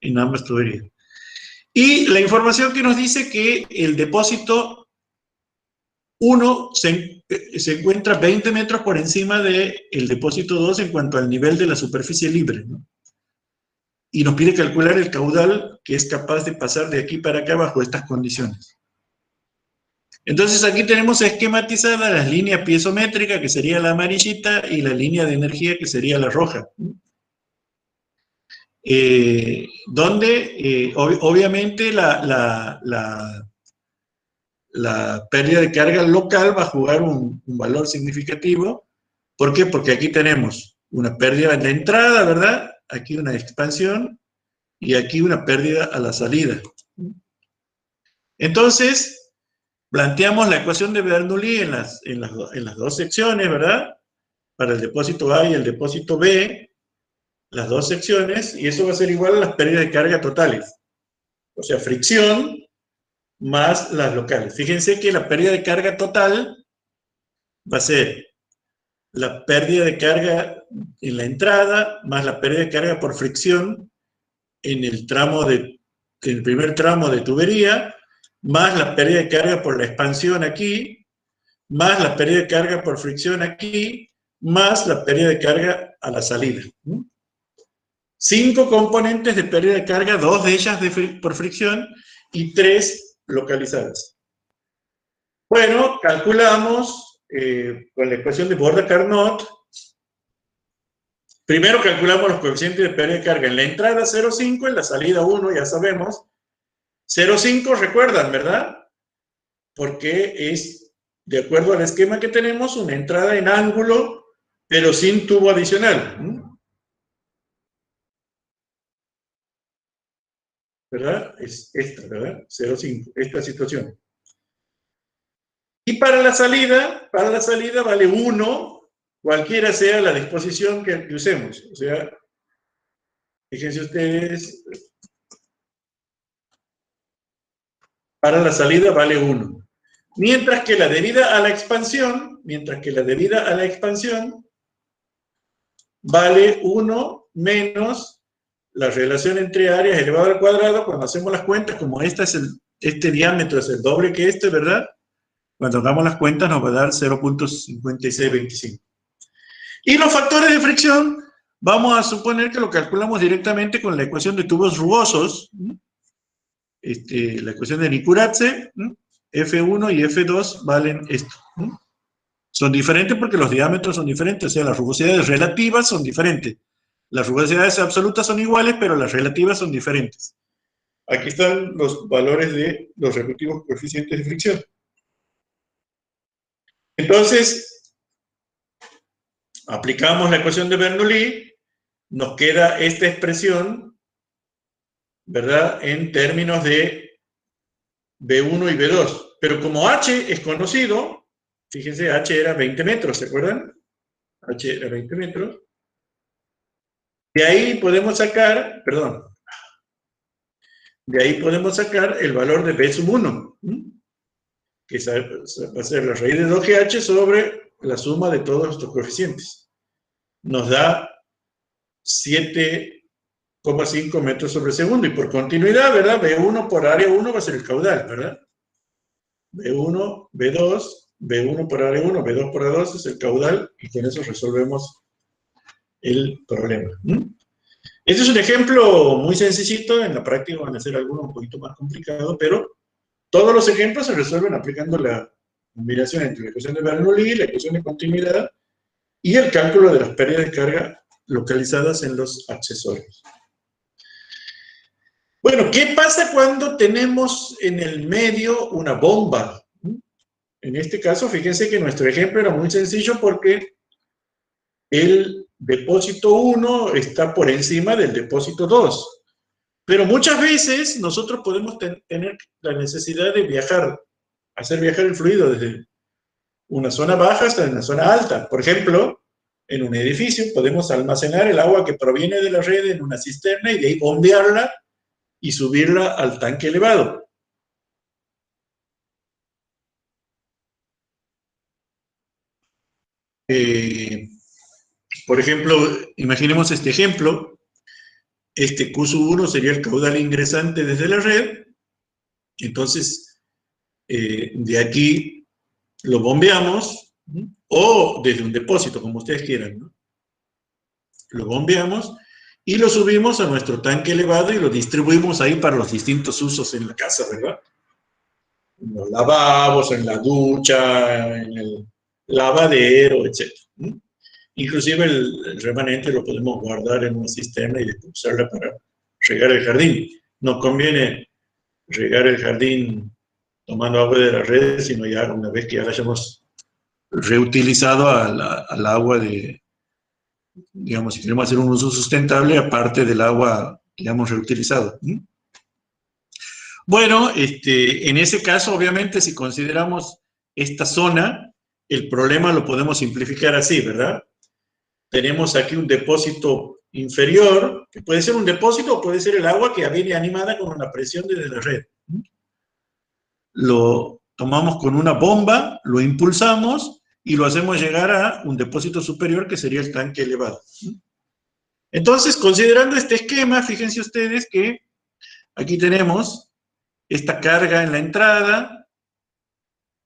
en ambas tuberías. Y la información que nos dice que el depósito 1 se encuentra 20 metros por encima del depósito 2 en cuanto al nivel de la superficie libre, ¿no? Y nos pide calcular el caudal que es capaz de pasar de aquí para acá bajo estas condiciones. Entonces aquí tenemos esquematizadas las líneas piezométricas, que sería la amarillita, y la línea de energía, que sería la roja. Donde obviamente la pérdida de carga local va a jugar un valor significativo. ¿Por qué? Porque aquí tenemos una pérdida en la entrada, ¿verdad? Aquí una expansión y aquí una pérdida a la salida. Entonces, planteamos la ecuación de Bernoulli en las dos secciones, ¿verdad? Para el depósito A y el depósito B, las dos secciones, y eso va a ser igual a las pérdidas de carga totales. O sea, fricción más las locales. Fíjense que la pérdida de carga total va a ser la pérdida de carga en la entrada más la pérdida de carga por fricción en el primer tramo de tubería, más la pérdida de carga por la expansión aquí, más la pérdida de carga por fricción aquí, más la pérdida de carga a la salida. 5 componentes de pérdida de carga, 2 de ellas por fricción y 3 localizadas. Bueno, calculamos con la ecuación de Borda-Carnot. Primero calculamos los coeficientes de pérdida de carga. En la entrada 0,5, en la salida 1, ya sabemos. 0,5 recuerdan, ¿verdad? Porque es, de acuerdo al esquema que tenemos, una entrada en ángulo, pero sin tubo adicional. ¿Verdad? Es esta, ¿verdad? 0,5, esta situación. Y para la salida vale 1, cualquiera sea la disposición que usemos. O sea, fíjense ustedes, para la salida vale 1. Mientras que la debida a la expansión, vale 1 menos la relación entre áreas elevado al cuadrado. Cuando hacemos las cuentas, como este diámetro es el doble que este, ¿verdad? Cuando hagamos las cuentas nos va a dar 0.5625. Y los factores de fricción, vamos a suponer que lo calculamos directamente con la ecuación de tubos rugosos, la ecuación de Nikuradse, F1 y F2 valen esto. Son diferentes porque los diámetros son diferentes, o sea, las rugosidades relativas son diferentes. Las rugosidades absolutas son iguales, pero las relativas son diferentes. Aquí están los valores de los respectivos coeficientes de fricción. Entonces, aplicamos la ecuación de Bernoulli, nos queda esta expresión, ¿verdad?, en términos de B1 y B2. Pero como H es conocido, fíjense, H era 20 metros, ¿se acuerdan? H era 20 metros. De ahí podemos sacar, el valor de B sub 1, que va a ser la raíz de 2GH sobre la suma de todos estos coeficientes. Nos da 7,5 metros sobre segundo. Y por continuidad, ¿verdad? B1 por área 1 va a ser el caudal, ¿verdad? B1, B2, B1 por área 1, B2 por área 2 es el caudal, y con eso resolvemos el problema. Este es un ejemplo muy sencillito. En la práctica van a ser algunos un poquito más complicados, pero todos los ejemplos se resuelven aplicando la combinación entre la ecuación de Bernoulli, la ecuación de continuidad y el cálculo de las pérdidas de carga localizadas en los accesorios. Bueno, ¿qué pasa cuando tenemos en el medio una bomba? En este caso, fíjense que nuestro ejemplo era muy sencillo porque el depósito 1 está por encima del depósito 2. Pero muchas veces nosotros podemos tener la necesidad de hacer viajar el fluido desde una zona baja hasta una zona alta. Por ejemplo, en un edificio podemos almacenar el agua que proviene de la red en una cisterna y de ahí bombearla y subirla al tanque elevado. Por ejemplo, imaginemos este ejemplo. Este Q sub 1 sería el caudal ingresante desde la red. Entonces, de aquí lo bombeamos, o desde un depósito, como ustedes quieran, ¿no? Lo bombeamos y lo subimos a nuestro tanque elevado y lo distribuimos ahí para los distintos usos en la casa, ¿verdad? En los lavabos, en la ducha, en el lavadero, etc. Inclusive el remanente lo podemos guardar en una cisterna y usarla para regar el jardín. No conviene regar el jardín tomando agua de la red, sino ya una vez que ya la hayamos reutilizado al agua de, digamos, si queremos hacer un uso sustentable, aparte del agua que ya hemos reutilizado. Bueno, en ese caso, obviamente, si consideramos esta zona, el problema lo podemos simplificar así, ¿verdad? Tenemos aquí un depósito inferior, que puede ser un depósito o puede ser el agua que viene animada con una presión desde la red. Lo tomamos con una bomba, lo impulsamos y lo hacemos llegar a un depósito superior que sería el tanque elevado. Entonces, considerando este esquema, fíjense ustedes que aquí tenemos esta carga en la entrada,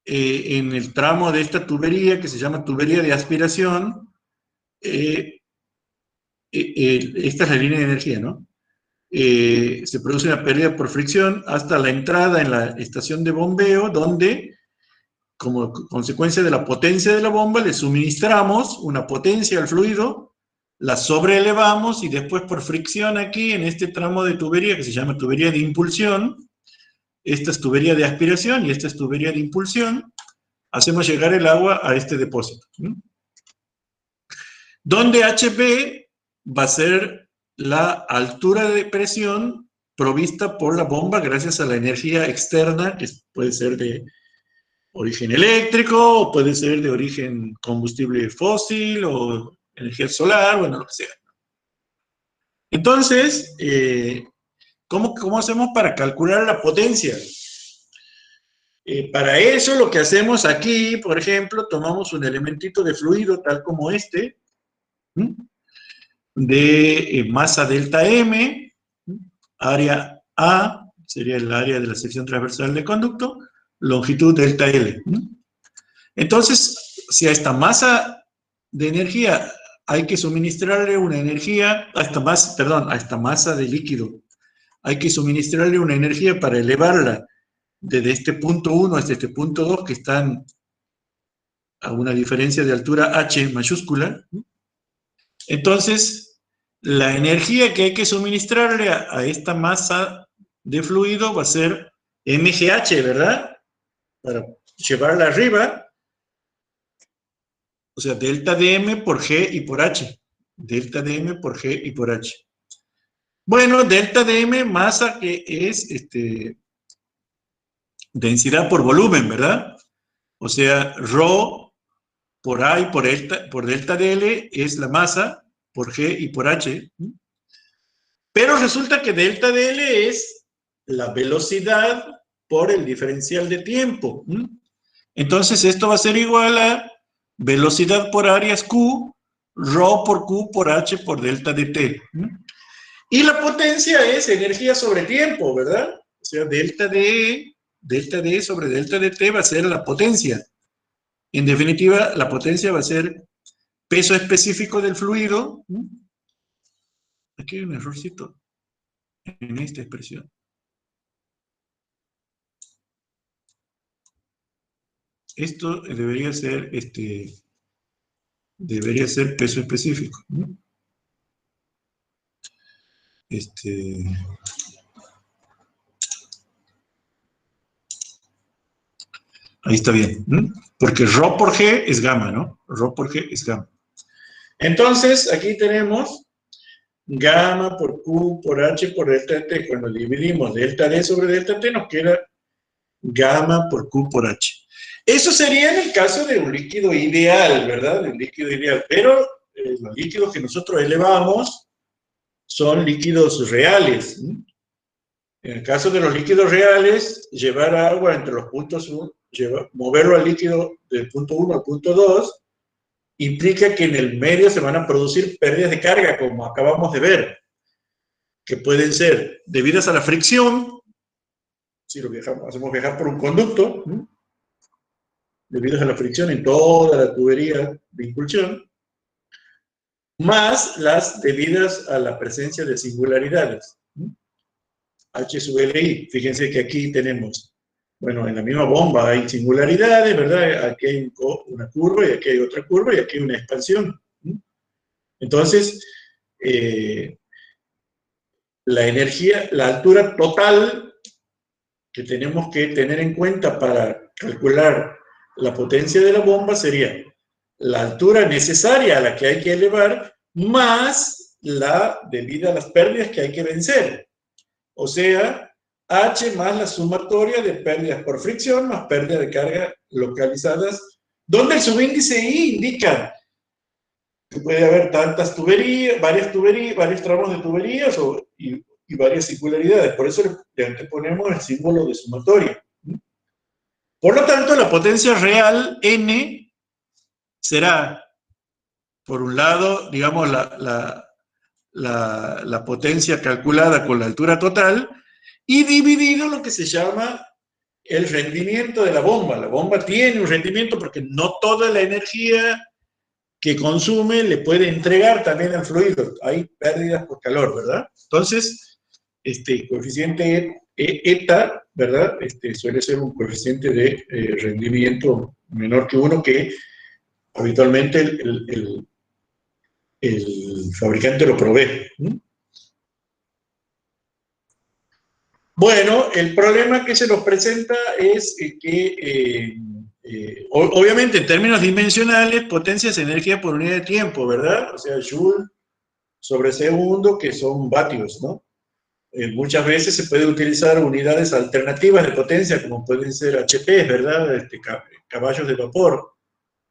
en el tramo de esta tubería que se llama tubería de aspiración. Esta es la línea de energía, ¿no? Se produce una pérdida por fricción hasta la entrada en la estación de bombeo, donde, como consecuencia de la potencia de la bomba, le suministramos una potencia al fluido, la sobreelevamos y después por fricción aquí, en este tramo de tubería que se llama tubería de impulsión, esta es tubería de aspiración y esta es tubería de impulsión, hacemos llegar el agua a este depósito. Donde HB va a ser la altura de presión provista por la bomba gracias a la energía externa, que puede ser de origen eléctrico, o puede ser de origen combustible fósil, o energía solar, bueno, lo que sea. Entonces, ¿cómo hacemos para calcular la potencia? Para eso lo que hacemos aquí, por ejemplo, tomamos un elementito de fluido tal como este, de masa delta M, área A, sería el área de la sección transversal del conducto, longitud delta L. Entonces, si a esta masa de energía hay que suministrarle una energía, a esta masa de líquido, hay que suministrarle una energía para elevarla desde este punto 1 hasta este punto 2, que están a una diferencia de altura h mayúscula. Entonces, la energía que hay que suministrarle a esta masa de fluido va a ser mgh, ¿verdad? Para llevarla arriba, o sea, delta dm por g y por h. Delta dm por g y por h. Bueno, delta dm, masa, que es densidad por volumen, ¿verdad? O sea, ρ por A y por delta dl es la masa, por G y por H. Pero resulta que delta dl es la velocidad por el diferencial de tiempo. Entonces esto va a ser igual a velocidad por áreas Q, ρ por Q por H por delta dt. Y la potencia es energía sobre tiempo, ¿verdad? O sea, delta D sobre delta dt va a ser la potencia. En definitiva, la potencia va a ser peso específico del fluido. Aquí hay un errorcito en esta expresión. Esto debería ser peso específico. Ahí está bien. Porque ρ por G es gamma, ¿no? Ρ por G es gamma. Entonces, aquí tenemos gamma por Q por H por delta T. Cuando dividimos delta D sobre delta T, nos queda gamma por Q por H. Eso sería en el caso de un líquido ideal, ¿verdad? De un líquido ideal. Pero los líquidos que nosotros elevamos son líquidos reales. En el caso de los líquidos reales, llevar agua entre los puntos 1, moverlo al líquido del punto 1 al punto 2, implica que en el medio se van a producir pérdidas de carga, como acabamos de ver, que pueden ser debidas a la fricción, si lo hacemos viajar por un conducto, debidas a la fricción en toda la tubería de impulsión, más las debidas a la presencia de singularidades. H sub LI, fíjense que aquí tenemos, bueno, en la misma bomba hay singularidades, ¿verdad? Aquí hay una curva y aquí hay otra curva y aquí hay una expansión. Entonces, la energía, la altura total que tenemos que tener en cuenta para calcular la potencia de la bomba sería la altura necesaria a la que hay que elevar más la debida a las pérdidas que hay que vencer. O sea, H más la sumatoria de pérdidas por fricción más pérdidas de carga localizadas, donde el subíndice I indica que puede haber tantas tuberías, varios tramos de tuberías y varias singularidades. Por eso le anteponemos el símbolo de sumatoria. Por lo tanto, la potencia real N será, por un lado, digamos, la potencia calculada con la altura total, y dividido lo que se llama el rendimiento de la bomba. La bomba tiene un rendimiento porque no toda la energía que consume le puede entregar también al fluido. Hay pérdidas por calor, ¿verdad? Entonces, coeficiente eta, ¿verdad? Suele ser un coeficiente de rendimiento menor que 1, que habitualmente el fabricante lo provee. Bueno, el problema que se nos presenta es que, obviamente, en términos dimensionales, potencia es energía por unidad de tiempo, ¿verdad? O sea, Joule sobre segundo, que son vatios, ¿no? Muchas veces se puede utilizar unidades alternativas de potencia, como pueden ser HP, ¿verdad? Caballos de vapor,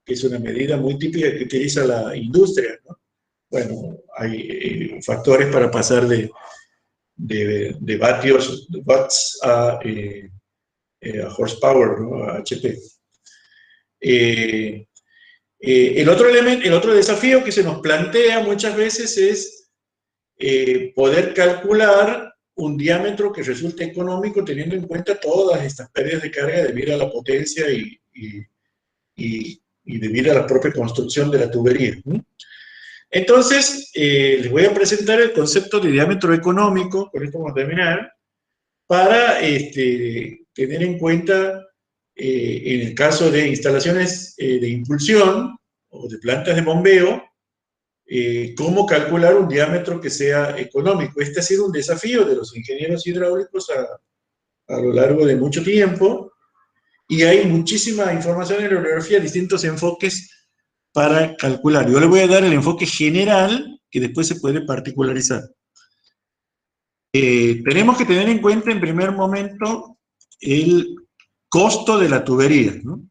que es una medida muy típica que utiliza la industria, ¿no? Bueno, hay factores para pasar de vatios, de watts a horsepower, ¿no? A HP. El otro desafío que se nos plantea muchas veces es poder calcular un diámetro que resulte económico teniendo en cuenta todas estas pérdidas de carga debido a la potencia y debido a la propia construcción de la tubería. Entonces, les voy a presentar el concepto de diámetro económico, con esto vamos a terminar, para tener en cuenta, en el caso de instalaciones de impulsión o de plantas de bombeo, cómo calcular un diámetro que sea económico. Este ha sido un desafío de los ingenieros hidráulicos a lo largo de mucho tiempo, y hay muchísima información en la bibliografía, distintos enfoques para calcular. Yo le voy a dar el enfoque general, que después se puede particularizar. Tenemos que tener en cuenta, en primer momento, el costo de la tubería, ¿no?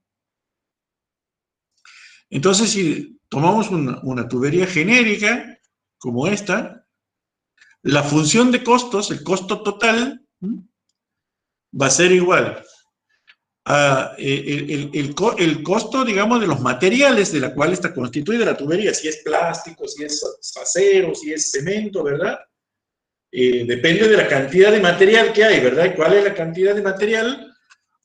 Entonces, si tomamos una tubería genérica, como esta, la función de costos, el costo total, va a ser igual a el costo, digamos, de los materiales de la cual está constituida la tubería, si es plástico, si es acero, si es cemento, ¿verdad? Depende de la cantidad de material que hay, ¿verdad? ¿Cuál es la cantidad de material?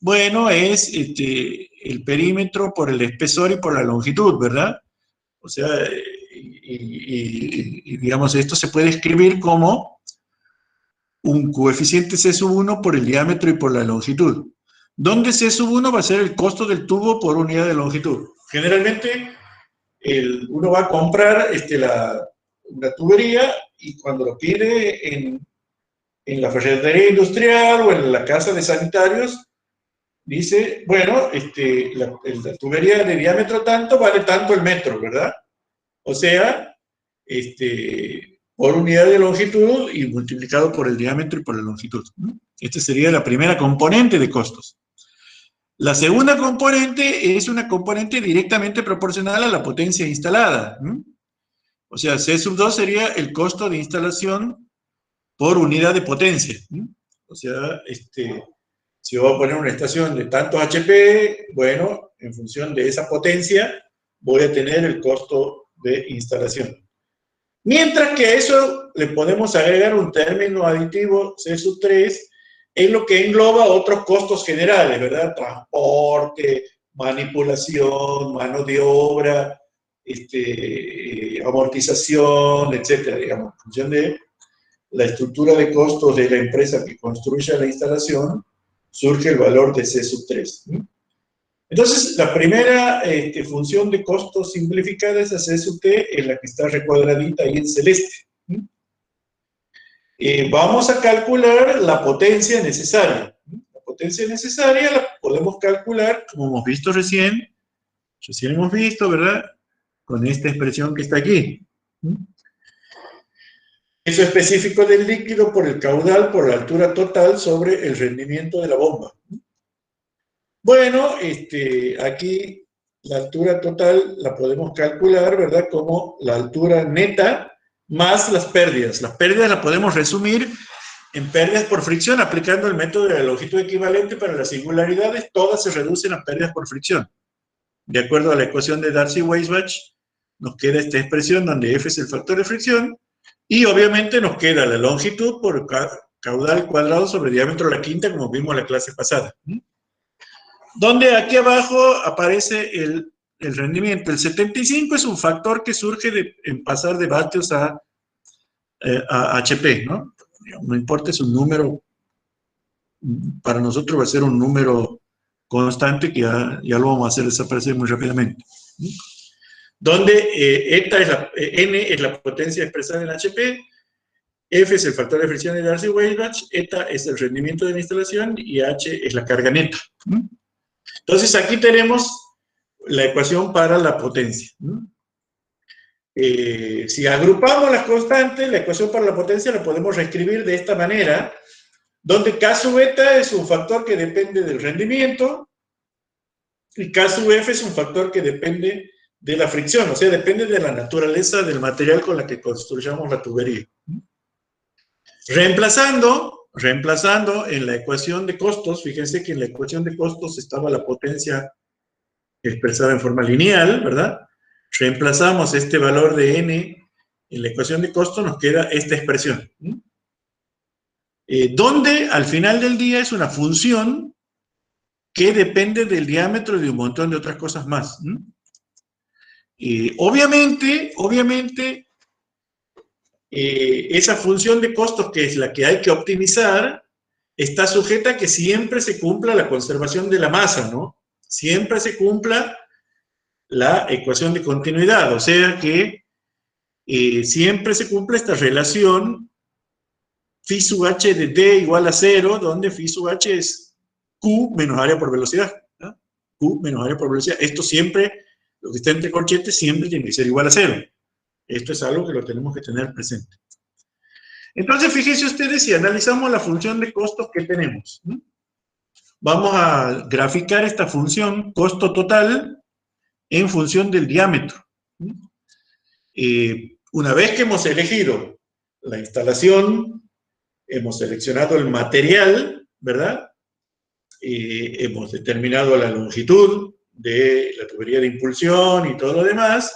Bueno, es el perímetro por el espesor y por la longitud, ¿verdad? O sea, digamos, esto se puede escribir como un coeficiente C sub 1 por el diámetro y por la longitud, donde C sub 1 va a ser el costo del tubo por unidad de longitud. Generalmente, uno va a comprar una tubería, y cuando lo pide en la ferretería industrial o en la casa de sanitarios, dice, bueno, la tubería de diámetro tanto vale tanto el metro, ¿verdad? O sea, por unidad de longitud y multiplicado por el diámetro y por la longitud, ¿no? Esta sería la primera componente de costos. La segunda componente es una componente directamente proporcional a la potencia instalada, ¿no? O sea, C sub 2 sería el costo de instalación por unidad de potencia, ¿no? O sea, si yo voy a poner una estación de tantos HP, bueno, en función de esa potencia, voy a tener el costo de instalación. Mientras que a eso le podemos agregar un término aditivo, C sub 3, en lo que engloba otros costos generales, ¿verdad? Transporte, manipulación, mano de obra, amortización, etcétera, digamos, en función de la estructura de costos de la empresa que construya la instalación, surge el valor de C sub 3. Entonces, la primera función de costos simplificada es la C sub T, en la que está recuadradita ahí en celeste. Vamos a calcular la potencia necesaria. La potencia necesaria la podemos calcular, como hemos visto recién hemos visto, ¿verdad? Con esta expresión que está aquí. Eso específico del líquido por el caudal, por la altura total sobre el rendimiento de la bomba. Bueno, aquí la altura total la podemos calcular, ¿verdad? Como la altura neta más las pérdidas. Las pérdidas las podemos resumir en pérdidas por fricción, aplicando el método de la longitud equivalente para las singularidades. Todas se reducen a pérdidas por fricción. De acuerdo a la ecuación de Darcy-Weisbach, nos queda esta expresión donde F es el factor de fricción, y obviamente nos queda la longitud por caudal cuadrado sobre diámetro de la quinta, como vimos en la clase pasada. Donde aquí abajo aparece el rendimiento. El 75 es un factor que surge en pasar de vatios a HP, ¿no? No importa, es un número, para nosotros va a ser un número constante que ya lo vamos a hacer desaparecer muy rápidamente. Donde N es la potencia expresada en HP, F es el factor de fricción de Darcy-Weisbach, eta es el rendimiento de la instalación y H es la carga neta. Entonces aquí tenemos la ecuación para la potencia. Si agrupamos las constantes, la ecuación para la potencia la podemos reescribir de esta manera, donde K sub eta es un factor que depende del rendimiento y K sub F es un factor que depende de la fricción, o sea, depende de la naturaleza del material con la que construyamos la tubería. Reemplazando en la ecuación de costos, fíjense que en la ecuación de costos estaba la potencia expresada en forma lineal, ¿verdad? Reemplazamos este valor de N en la ecuación de costos, nos queda esta expresión. Donde al final del día es una función que depende del diámetro y de un montón de otras cosas más. Obviamente, esa función de costos, que es la que hay que optimizar, está sujeta a que siempre se cumpla la conservación de la masa, ¿no? Siempre se cumpla la ecuación de continuidad, o sea que siempre se cumple esta relación phi sub h de d igual a 0, donde phi sub h es q menos área por velocidad, ¿no? Q menos área por velocidad. Esto siempre, lo que está entre corchetes, siempre tiene que ser igual a 0. Esto es algo que lo tenemos que tener presente. Entonces, fíjense ustedes, si analizamos la función de costos que tenemos, ¿no? Vamos a graficar esta función costo total en función del diámetro. Una vez que hemos elegido la instalación, hemos seleccionado el material, ¿verdad? Hemos determinado la longitud de la tubería de impulsión y todo lo demás.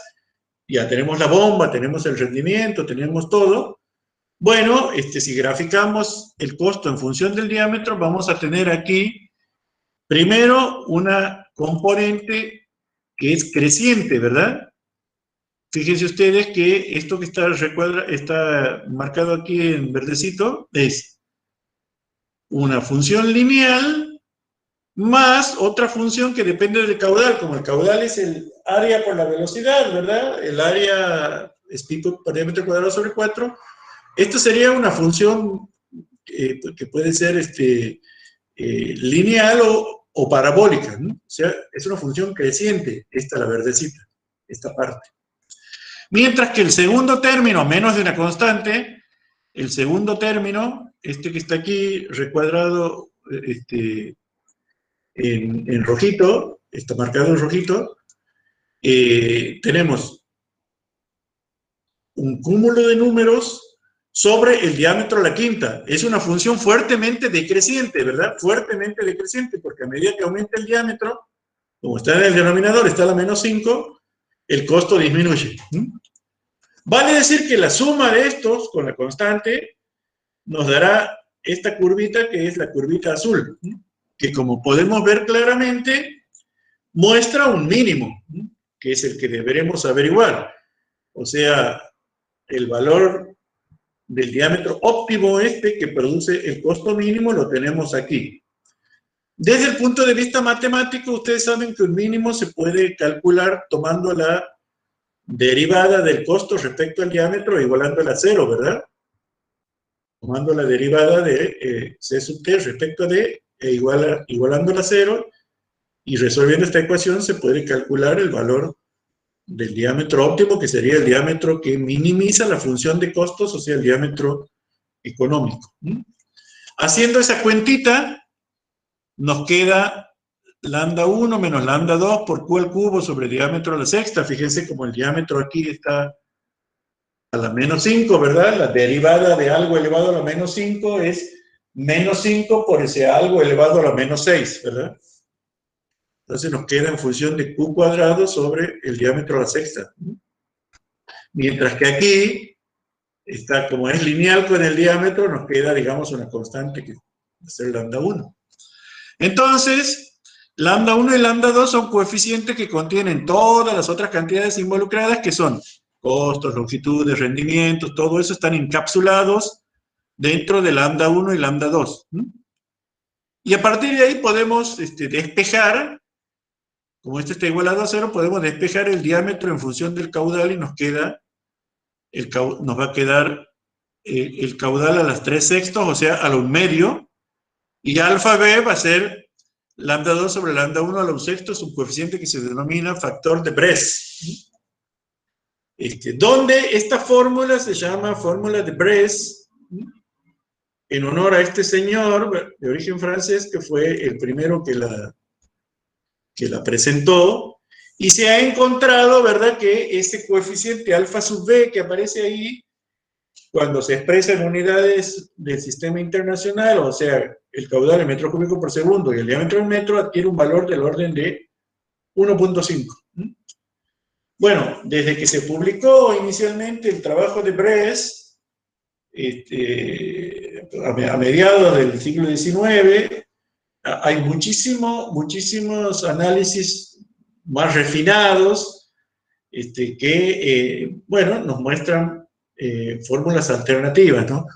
Ya tenemos la bomba, tenemos el rendimiento, tenemos todo. Bueno, si graficamos el costo en función del diámetro, vamos a tener aquí, primero, una componente que es creciente, ¿verdad? Fíjense ustedes que esto que está marcado aquí en verdecito es una función lineal más otra función que depende del caudal. Como el caudal es el área por la velocidad, ¿verdad? El área es pi por diámetro cuadrado sobre 4. Esto sería una función que puede ser lineal o parabólica, ¿no? O sea, es una función creciente, esta la verdecita, esta parte. Mientras que el segundo término, menos de una constante, el segundo término, que está aquí recuadrado en rojito, está marcado en rojito, tenemos un cúmulo de números sobre el diámetro a la quinta. Es una función fuertemente decreciente, ¿verdad? Fuertemente decreciente, porque a medida que aumenta el diámetro, como está en el denominador, está a la menos 5, el costo disminuye. Vale decir que la suma de estos con la constante nos dará esta curvita que es la curvita azul, que como podemos ver claramente muestra un mínimo, que es el que deberemos averiguar. O sea, el valor del diámetro óptimo que produce el costo mínimo lo tenemos aquí. Desde el punto de vista matemático, ustedes saben que un mínimo se puede calcular tomando la derivada del costo respecto al diámetro igualándola a cero, ¿verdad? Tomando la derivada de C sub t respecto a d igualándola a cero, y resolviendo esta ecuación se puede calcular el valor del diámetro óptimo, que sería el diámetro que minimiza la función de costos, o sea, el diámetro económico. Haciendo esa cuentita, nos queda lambda 1 menos lambda 2 por q al cubo sobre diámetro a la sexta. Fíjense como el diámetro aquí está a la menos 5, ¿verdad? La derivada de algo elevado a la menos 5 es menos 5 por ese algo elevado a la menos 6, ¿verdad? Entonces nos queda en función de q cuadrado sobre el diámetro a la sexta. Mientras que aquí, está, como es lineal con el diámetro, nos queda, digamos, una constante que va a ser lambda 1. Entonces, lambda 1 y lambda 2 son coeficientes que contienen todas las otras cantidades involucradas, que son costos, longitudes, rendimientos, todo eso están encapsulados dentro de lambda 1 y lambda 2. Y a partir de ahí podemos despejar, como este está igualado a 0, podemos despejar el diámetro en función del caudal y nos va a quedar el caudal a las 3/6, o sea, a la 1/2, y alfa b va a ser lambda 2 sobre lambda 1 a la 1/6, es un coeficiente que se denomina factor de Bress. Donde esta fórmula se llama fórmula de Bress, en honor a este señor de origen francés, que fue el primero que la presentó, y se ha encontrado, ¿verdad?, que ese coeficiente alfa sub b que aparece ahí, cuando se expresa en unidades del sistema internacional, o sea, el caudal en metro cúbico por segundo y el diámetro en metro, adquiere un valor del orden de 1.5. Bueno, desde que se publicó inicialmente el trabajo de Bress, a mediados del siglo XIX, hay muchísimos análisis más refinados que, bueno, nos muestran fórmulas alternativas, ¿no?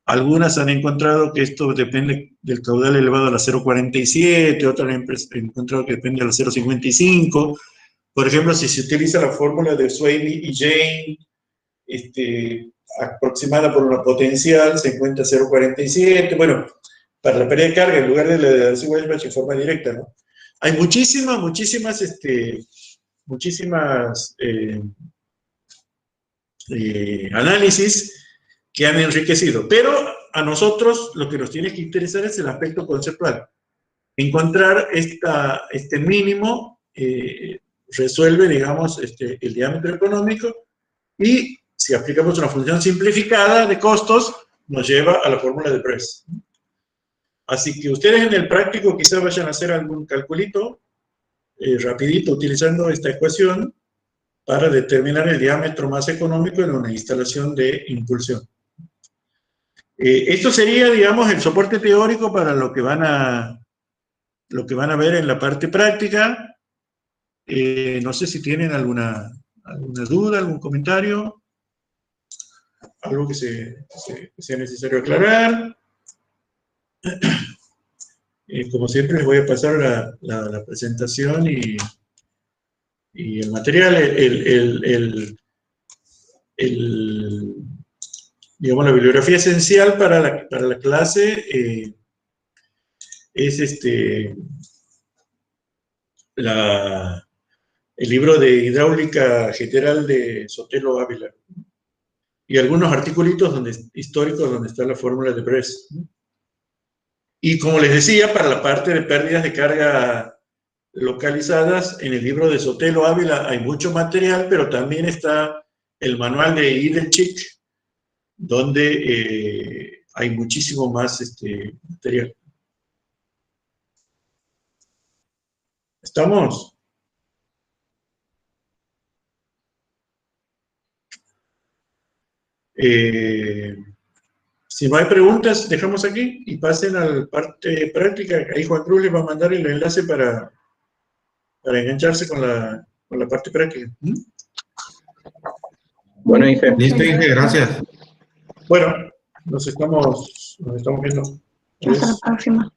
Algunas han encontrado que esto depende del caudal elevado a la 0.47, otras han encontrado que depende a la 0.55. Por ejemplo, si se utiliza la fórmula de Swavey y Jane, aproximada por una potencial, se encuentra 0.47. Bueno, para la pérdida de carga, en lugar de la de Weisbach en forma directa, ¿no? Hay muchísimas análisis que han enriquecido. Pero a nosotros lo que nos tiene que interesar es el aspecto conceptual. Encontrar este mínimo resuelve, digamos, el diámetro económico, y si aplicamos una función simplificada de costos, nos lleva a la fórmula de Bress. Así que ustedes en el práctico quizás vayan a hacer algún calculito rapidito utilizando esta ecuación para determinar el diámetro más económico en una instalación de impulsión. Esto sería, digamos, el soporte teórico para lo que van a ver en la parte práctica. No sé si tienen alguna duda, algún comentario, algo que sea necesario aclarar. Como siempre, les voy a pasar la presentación y el material. Digamos, la bibliografía esencial para la clase es el libro de Hidráulica General de Sotelo Ávila y algunos articulitos históricos donde está la fórmula de Bress. Y como les decía, para la parte de pérdidas de carga localizadas, en el libro de Sotelo Ávila hay mucho material, pero también está el manual de Idelchik, donde hay muchísimo más material. ¿Estamos? Si no hay preguntas, dejamos aquí y pasen a la parte práctica. Ahí Juan Cruz les va a mandar el enlace para engancharse con la parte práctica. Bueno, Inge. Listo, Inge, gracias. Bueno, nos estamos viendo. Hasta la próxima.